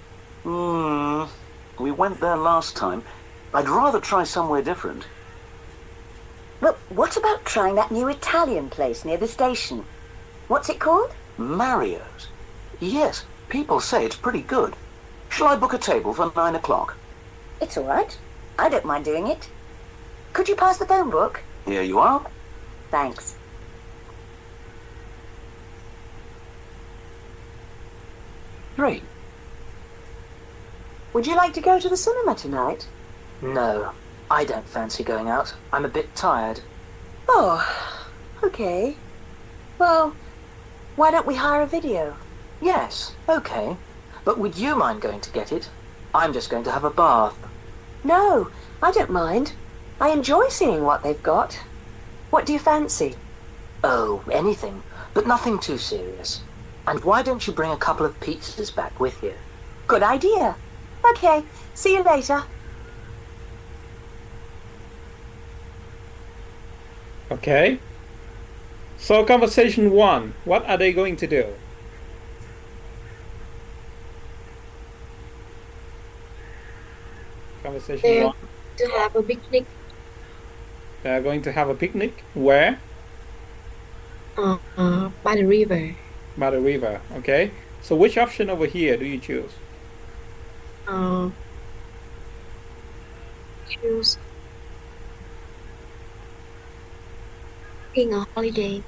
[SPEAKER 7] We went there last time. I'd rather try somewhere different.
[SPEAKER 13] Well, what about trying that new Italian place near the station? What's it called?
[SPEAKER 8] Mario's. Yes, people say it's pretty good. Shall I book a table for 9 o'clock?
[SPEAKER 13] It's all right. I don't mind doing it. Could you pass the phone book?
[SPEAKER 8] Here you are.
[SPEAKER 13] Thanks.
[SPEAKER 7] 3.
[SPEAKER 9] Would you like to go to the cinema tonight?
[SPEAKER 14] No, I don't fancy going out. I'm a bit tired.
[SPEAKER 9] Oh, okay. Well, why don't we hire a video?
[SPEAKER 14] Yes, okay. But would you mind going to get it? I'm just going to have a bath.
[SPEAKER 9] No, I don't mind. I enjoy seeing what they've got. What do you fancy?
[SPEAKER 14] Oh, anything, but nothing too serious. And why don't you bring a couple of pizzas back with you?
[SPEAKER 9] Good idea. Okay, see you later.
[SPEAKER 1] Okay. So conversation 1, what are they going to do? Conversation
[SPEAKER 11] They're
[SPEAKER 1] 1.
[SPEAKER 11] to have a picnic.
[SPEAKER 1] They are going to have a picnic. Where?
[SPEAKER 11] By the river.
[SPEAKER 1] By the river. Okay. So which option over here do you choose?
[SPEAKER 11] Choose booking a holiday.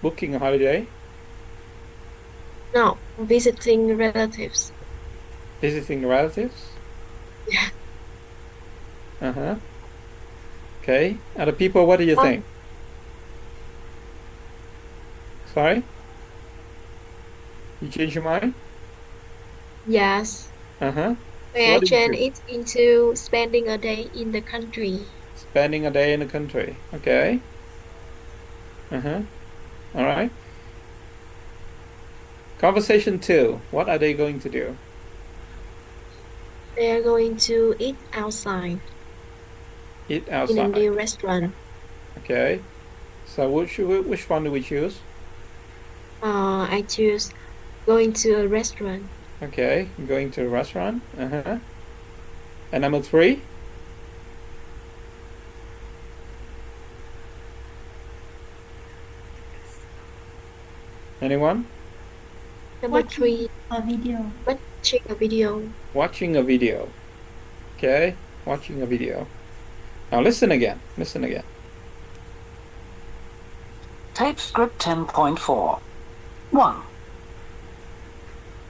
[SPEAKER 1] Booking a holiday?
[SPEAKER 11] No, visiting relatives.
[SPEAKER 1] Visiting relatives?
[SPEAKER 11] Yeah.
[SPEAKER 1] Uh-huh. Okay. Other people, what do you think? Sorry? You change your mind?
[SPEAKER 11] Yes.
[SPEAKER 1] Uh-huh.
[SPEAKER 11] May
[SPEAKER 1] So
[SPEAKER 11] I
[SPEAKER 1] what do you
[SPEAKER 11] change
[SPEAKER 1] choose?
[SPEAKER 11] it into spending a day in the country?
[SPEAKER 1] Spending a day in the country. Okay. Uh-huh. All right. Conversation 2. What are they going to do?
[SPEAKER 11] They are going to eat outside
[SPEAKER 1] Eat
[SPEAKER 11] in a
[SPEAKER 1] outside.
[SPEAKER 11] new restaurant.
[SPEAKER 1] Okay. So which one do we choose?
[SPEAKER 11] I choose going to a restaurant.
[SPEAKER 1] Okay. Going to a restaurant. Uh-huh. And number 3? Anyone?
[SPEAKER 11] Number 3,
[SPEAKER 4] a video.
[SPEAKER 11] watching a video.
[SPEAKER 1] Watching a video. Okay. Watching a video. Now listen again. Listen again.
[SPEAKER 14] Tape script 10.4. 1.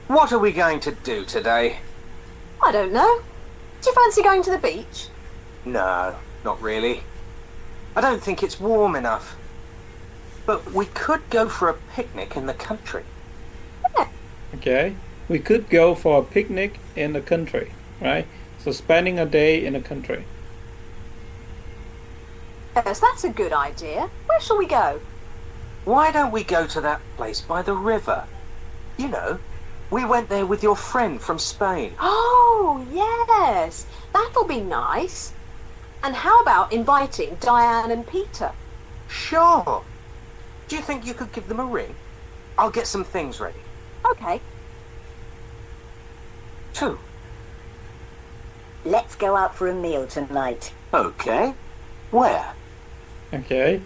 [SPEAKER 8] What are we going to do today?
[SPEAKER 9] I don't know. Do you fancy going to the beach?
[SPEAKER 8] No, not really. I don't think it's warm enough. But we could go for a picnic in the country.
[SPEAKER 1] Okay. We could go for a picnic in the country, right? So spending a day in the country.
[SPEAKER 9] Yes, that's a good idea. Where shall we go?
[SPEAKER 8] Why don't we go to that place by the river? You know, we went there with your friend from Spain.
[SPEAKER 9] Oh, yes. That'll be nice. And how about inviting Diane and Peter?
[SPEAKER 8] Sure. Do you think you could give them a ring? I'll get some things ready.
[SPEAKER 9] Okay.
[SPEAKER 8] 2.
[SPEAKER 13] Let's go out for a meal tonight.
[SPEAKER 8] Okay. Where?
[SPEAKER 1] Okay.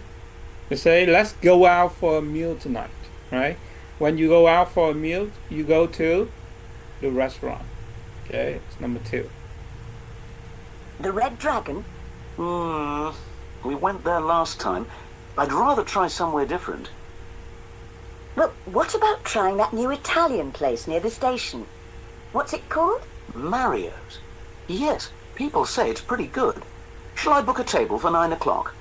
[SPEAKER 1] You say, let's go out for a meal tonight, right? When you go out for a meal, you go to the restaurant. Okay, it's number 2.
[SPEAKER 13] The Red Dragon?
[SPEAKER 7] We went there last time. I'd rather try somewhere different.
[SPEAKER 13] Well, what about trying that new Italian place near the station? What's it called?
[SPEAKER 7] Mario's. Yes, people say it's pretty good. Shall I book a table for 9 o'clock?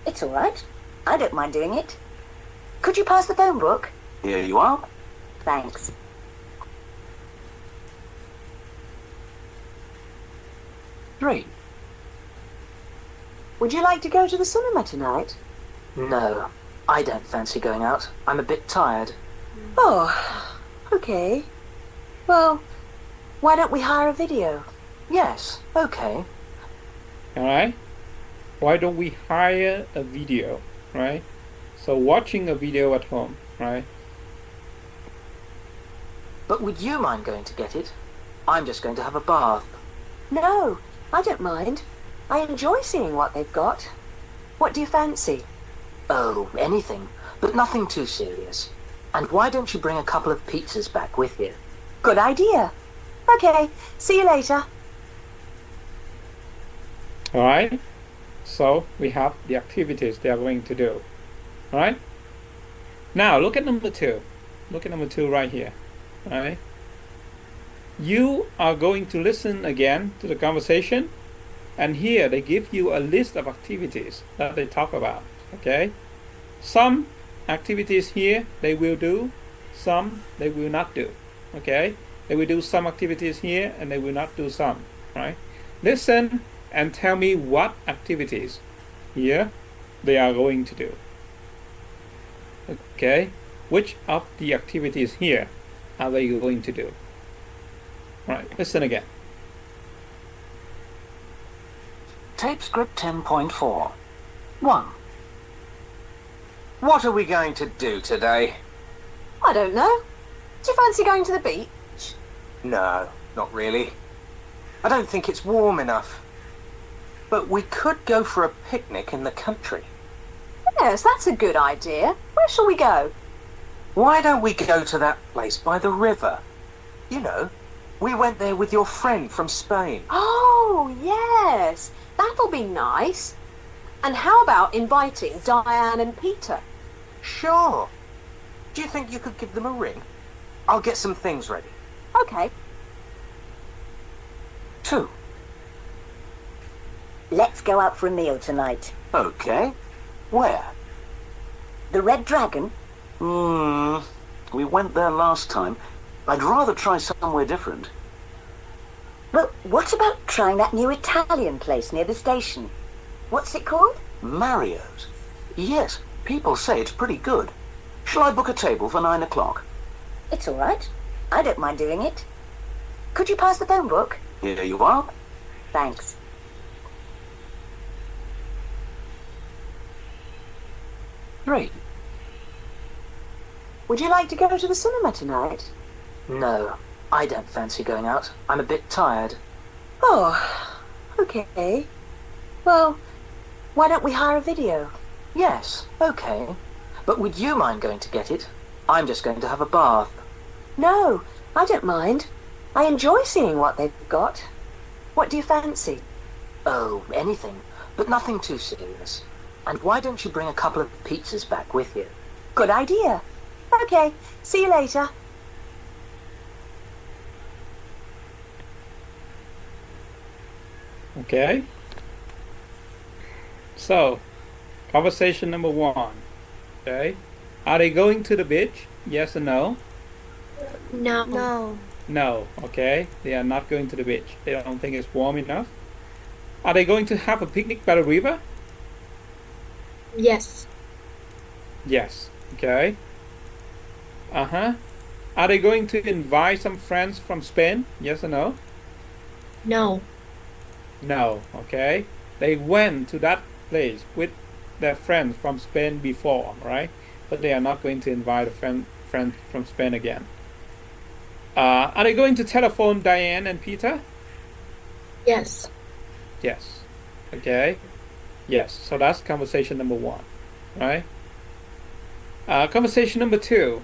[SPEAKER 13] It's all right. I don't mind doing it. Could you pass the phone book?
[SPEAKER 7] Here you are.
[SPEAKER 13] Thanks.
[SPEAKER 14] Three.
[SPEAKER 9] Would you like to go to the cinema tonight?
[SPEAKER 14] No, I don't fancy going out. I'm a bit tired.
[SPEAKER 9] Oh, okay. Well, why don't we hire a video?
[SPEAKER 14] Yes, okay.
[SPEAKER 1] All right. Why don't we hire a video, right? So watching a video at home, right?
[SPEAKER 14] But would you mind going to get it? I'm just going to have a bath.
[SPEAKER 9] No, I don't mind. I enjoy seeing what they've got. What do you fancy?
[SPEAKER 14] Oh, anything, but nothing too serious. And why don't you bring a couple of pizzas back with you?
[SPEAKER 9] Good idea. Okay, see you later.
[SPEAKER 1] All right. So we have the activities they are going to do. All right. Now look at number 2. Look at number 2 right here. All right. You are going to listen again to the conversation, and here they give you a list of activities that they talk about. Okay. Some activities here they will do, some they will not do. Okay. They will do some activities here and they will not do some. Right. Listen and tell me what activities here they are going to do. Okay, which of the activities here are they going to do? Right, listen again.
[SPEAKER 14] Tape script 10.4. 1.
[SPEAKER 8] What are we going to do today?
[SPEAKER 9] I don't know. Do you fancy going to the beach?
[SPEAKER 8] No, not really. I don't think it's warm enough. But we could go for a picnic in the country.
[SPEAKER 9] Yes, that's a good idea. Where shall we go?
[SPEAKER 8] Why don't we go to that place by the river? You know, we went there with your friend from Spain.
[SPEAKER 9] Oh, yes. That'll be nice. And how about inviting Diane and Peter?
[SPEAKER 8] Sure. Do you think you could give them a ring? I'll get some things ready.
[SPEAKER 9] Okay.
[SPEAKER 8] 2.
[SPEAKER 13] Let's go out for a meal tonight.
[SPEAKER 7] Okay. Where?
[SPEAKER 13] The Red Dragon?
[SPEAKER 7] We went there last time. I'd rather try somewhere different.
[SPEAKER 9] Well, what about trying that new Italian place near the station? What's it called?
[SPEAKER 7] Mario's. Yes, people say it's pretty good. Shall I book a table for 9 o'clock?
[SPEAKER 9] It's all right. I don't mind doing it. Could you pass the phone book?
[SPEAKER 7] Here you are.
[SPEAKER 9] Thanks.
[SPEAKER 14] Great.
[SPEAKER 9] Would you like to go to the cinema tonight?
[SPEAKER 14] No, I don't fancy going out. I'm a bit tired.
[SPEAKER 9] Oh, okay. Well, why don't we hire a video?
[SPEAKER 14] Yes, okay. But would you mind going to get it? I'm just going to have a bath.
[SPEAKER 9] No, I don't mind. I enjoy seeing what they've got. What do you fancy?
[SPEAKER 14] Oh, anything, but nothing too serious. And why don't you bring a couple of pizzas back with you?
[SPEAKER 9] Good idea. Okay, see you later.
[SPEAKER 1] Okay. So, conversation number 1. Okay. Are they going to the beach? Yes or no?
[SPEAKER 11] No.
[SPEAKER 10] No.
[SPEAKER 1] No. Okay. They are not going to the beach. They don't think it's warm enough. Are they going to have a picnic by the river?
[SPEAKER 11] Yes.
[SPEAKER 1] Yes. Okay. Uh-huh. Are they going to invite some friends from Spain? Yes or no?
[SPEAKER 11] No.
[SPEAKER 1] No. Okay. They went to that place with their friends from Spain before, right? But they are not going to invite a friend from Spain again. Are they going to telephone Diane and Peter?
[SPEAKER 11] Yes.
[SPEAKER 1] Yes. Okay. Yes. So that's conversation number 1, right? Conversation number 2.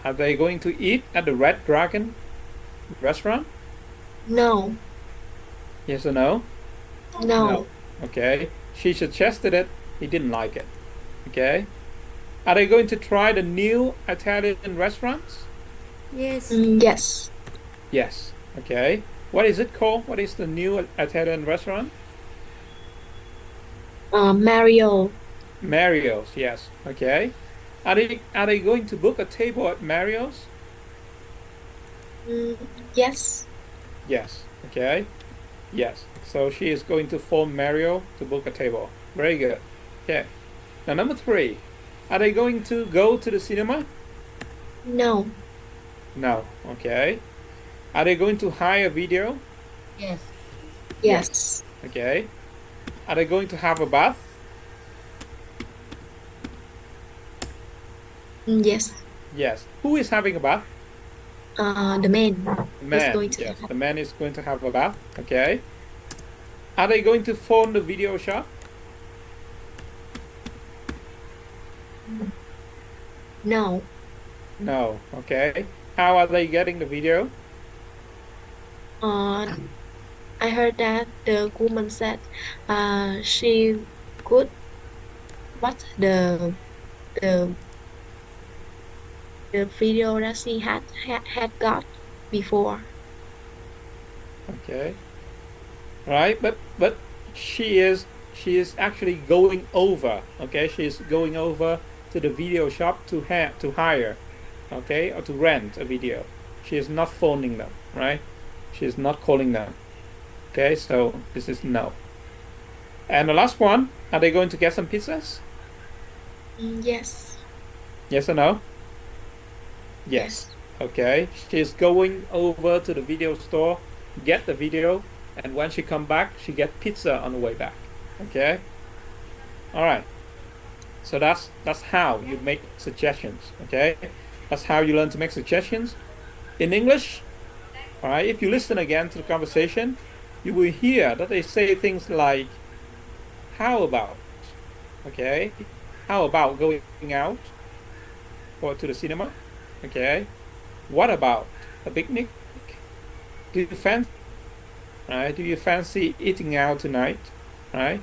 [SPEAKER 1] Are they going to eat at the Red Dragon restaurant?
[SPEAKER 11] No.
[SPEAKER 1] Yes or no?
[SPEAKER 11] No.
[SPEAKER 1] Okay. She suggested it. He didn't like it. Okay. Are they going to try the new Italian restaurants?
[SPEAKER 10] Yes.
[SPEAKER 11] Yes.
[SPEAKER 1] Yes. Okay. What is it called? What is the new Italian restaurant?
[SPEAKER 11] Mario.
[SPEAKER 1] Mario's. Yes. Okay. Are they going to book a table at Mario's?
[SPEAKER 11] Yes.
[SPEAKER 1] Yes. Okay. Yes. So she is going to phone Mario to book a table. Very good. Okay. Now number 3. Are they going to go to the cinema?
[SPEAKER 11] No.
[SPEAKER 1] No. Okay. Are they going to hire a video?
[SPEAKER 3] Yes.
[SPEAKER 11] Yes.
[SPEAKER 1] Okay. Are they going to have a bath?
[SPEAKER 11] Yes.
[SPEAKER 1] Yes. Who is having a bath?
[SPEAKER 11] The man.
[SPEAKER 1] Man.
[SPEAKER 11] Going to
[SPEAKER 1] Yes. The man is going to have a bath. Okay. Are they going to phone the video shop?
[SPEAKER 11] No.
[SPEAKER 1] No. Okay. How are they getting the video?
[SPEAKER 11] I heard that the woman said she could watch the video that she had got before.
[SPEAKER 1] Okay. Right, but she is actually going over. Okay, she is going over to the video shop to hire, okay, or to rent a video. She is not phoning them, right? She is not calling them. Okay, so this is no. And the last one, are they going to get some pizzas?
[SPEAKER 11] Yes.
[SPEAKER 1] Yes or no? Yes. Okay, she is going over to the video store, get the video, and when she come back, she get pizza on the way back. Okay. All right. So that's how you make suggestions. Okay. That's how you learn to make suggestions in English. All right. If you listen again to the conversation, you will hear that they say things like, "How about?" Okay. How about going out or to the cinema? Okay. What about a picnic? Do you fancy? Right? Do you fancy eating out tonight? Right?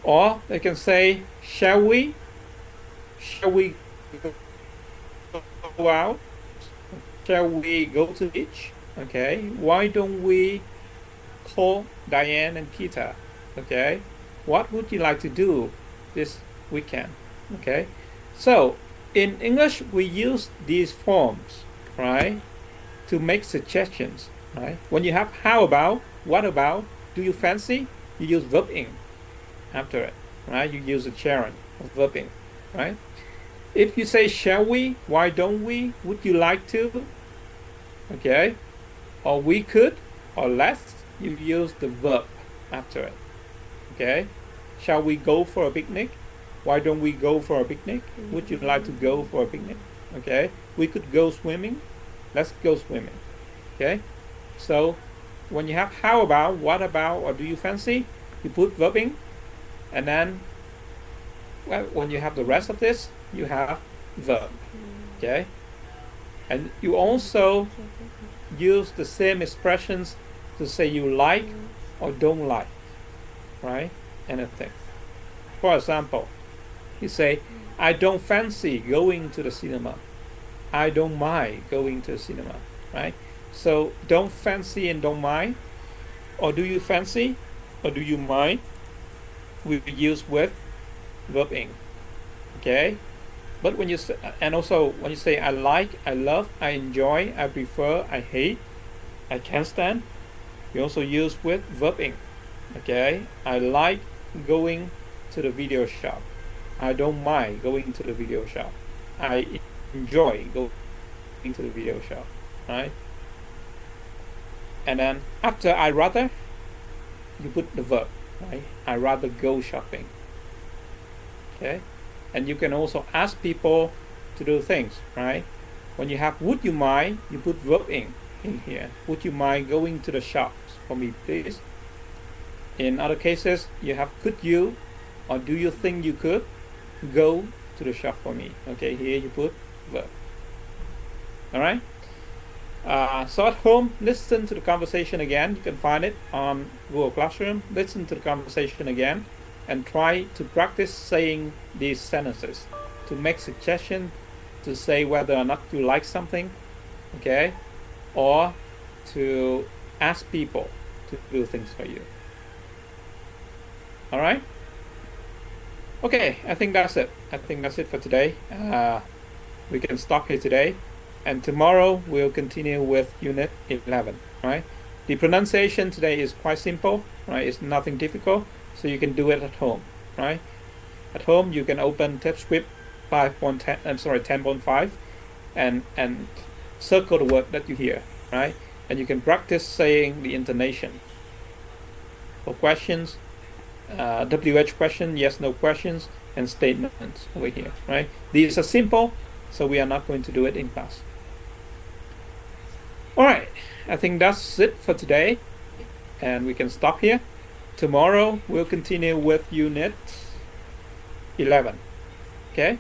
[SPEAKER 1] Or they can say, "Shall we? Shall we go out? Shall we go to the beach? Okay. Why don't we call Diane and Peter? Okay. What would you like to do this weekend?" Okay. So in English, we use these forms, right, to make suggestions, right? When you have how about, what about, do you fancy, you use verb ing after it, right? You use a gerund of verb ing, right? If you say shall we, why don't we, would you like to, okay, or we could, or let's, you use the verb after it, okay? Shall we go for a picnic? Why don't we go for a picnic? Would you like to go for a picnic? Okay, we could go swimming. Let's go swimming. Okay, so when you have how about, what about, or do you fancy, you put verb ing, and then well, when you have the rest of this, you have verb. Okay, and you also use the same expressions to say you like or don't like, right? Anything. For example, you say, I don't fancy going to the cinema. I don't mind going to the cinema, right? So don't fancy and don't mind, or do you fancy, or do you mind, we use with verb ing, okay? But when you say, and also when you say I like, I love, I enjoy, I prefer, I hate, I can't stand, you also use with verb ing, okay? I like going to the video shop. I don't mind going to the video shop. I enjoy going to the video shop, right? And then after I rather, you put the verb, right? I rather go shopping, okay? And you can also ask people to do things, right? When you have would you mind, you put verb in here. Would you mind going to the shops for me, please? In other cases, you have could you, or do you think you could go to the shop for me? Okay, here you put verb. All right. So at home, listen to the conversation again. You can find it on Google Classroom. Listen to the conversation again and try to practice saying these sentences, to make suggestions, to say whether or not you like something, okay, or to ask people to do things for you. All right. Okay, I think that's it. I think that's it for today. We can stop here today, and tomorrow we'll continue with Unit 11. Right? The pronunciation today is quite simple. Right? It's nothing difficult, so you can do it at home. Right? At home, you can open TypeScript 5.10. I'm sorry, 10.5, and circle the word that you hear. Right? And you can practice saying the intonation. For questions, WH question, yes, no questions, and statements over here, right? These are simple, so we are not going to do it in class. All right, I think that's it for today, and we can stop here. Tomorrow we'll continue with Unit 11. Okay?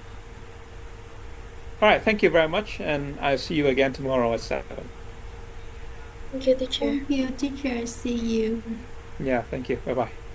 [SPEAKER 1] All right, thank you very much, and I'll see you again tomorrow at 7.
[SPEAKER 11] Thank you, teacher.
[SPEAKER 4] Thank you, teacher. See you.
[SPEAKER 1] Yeah, thank you. Bye-bye.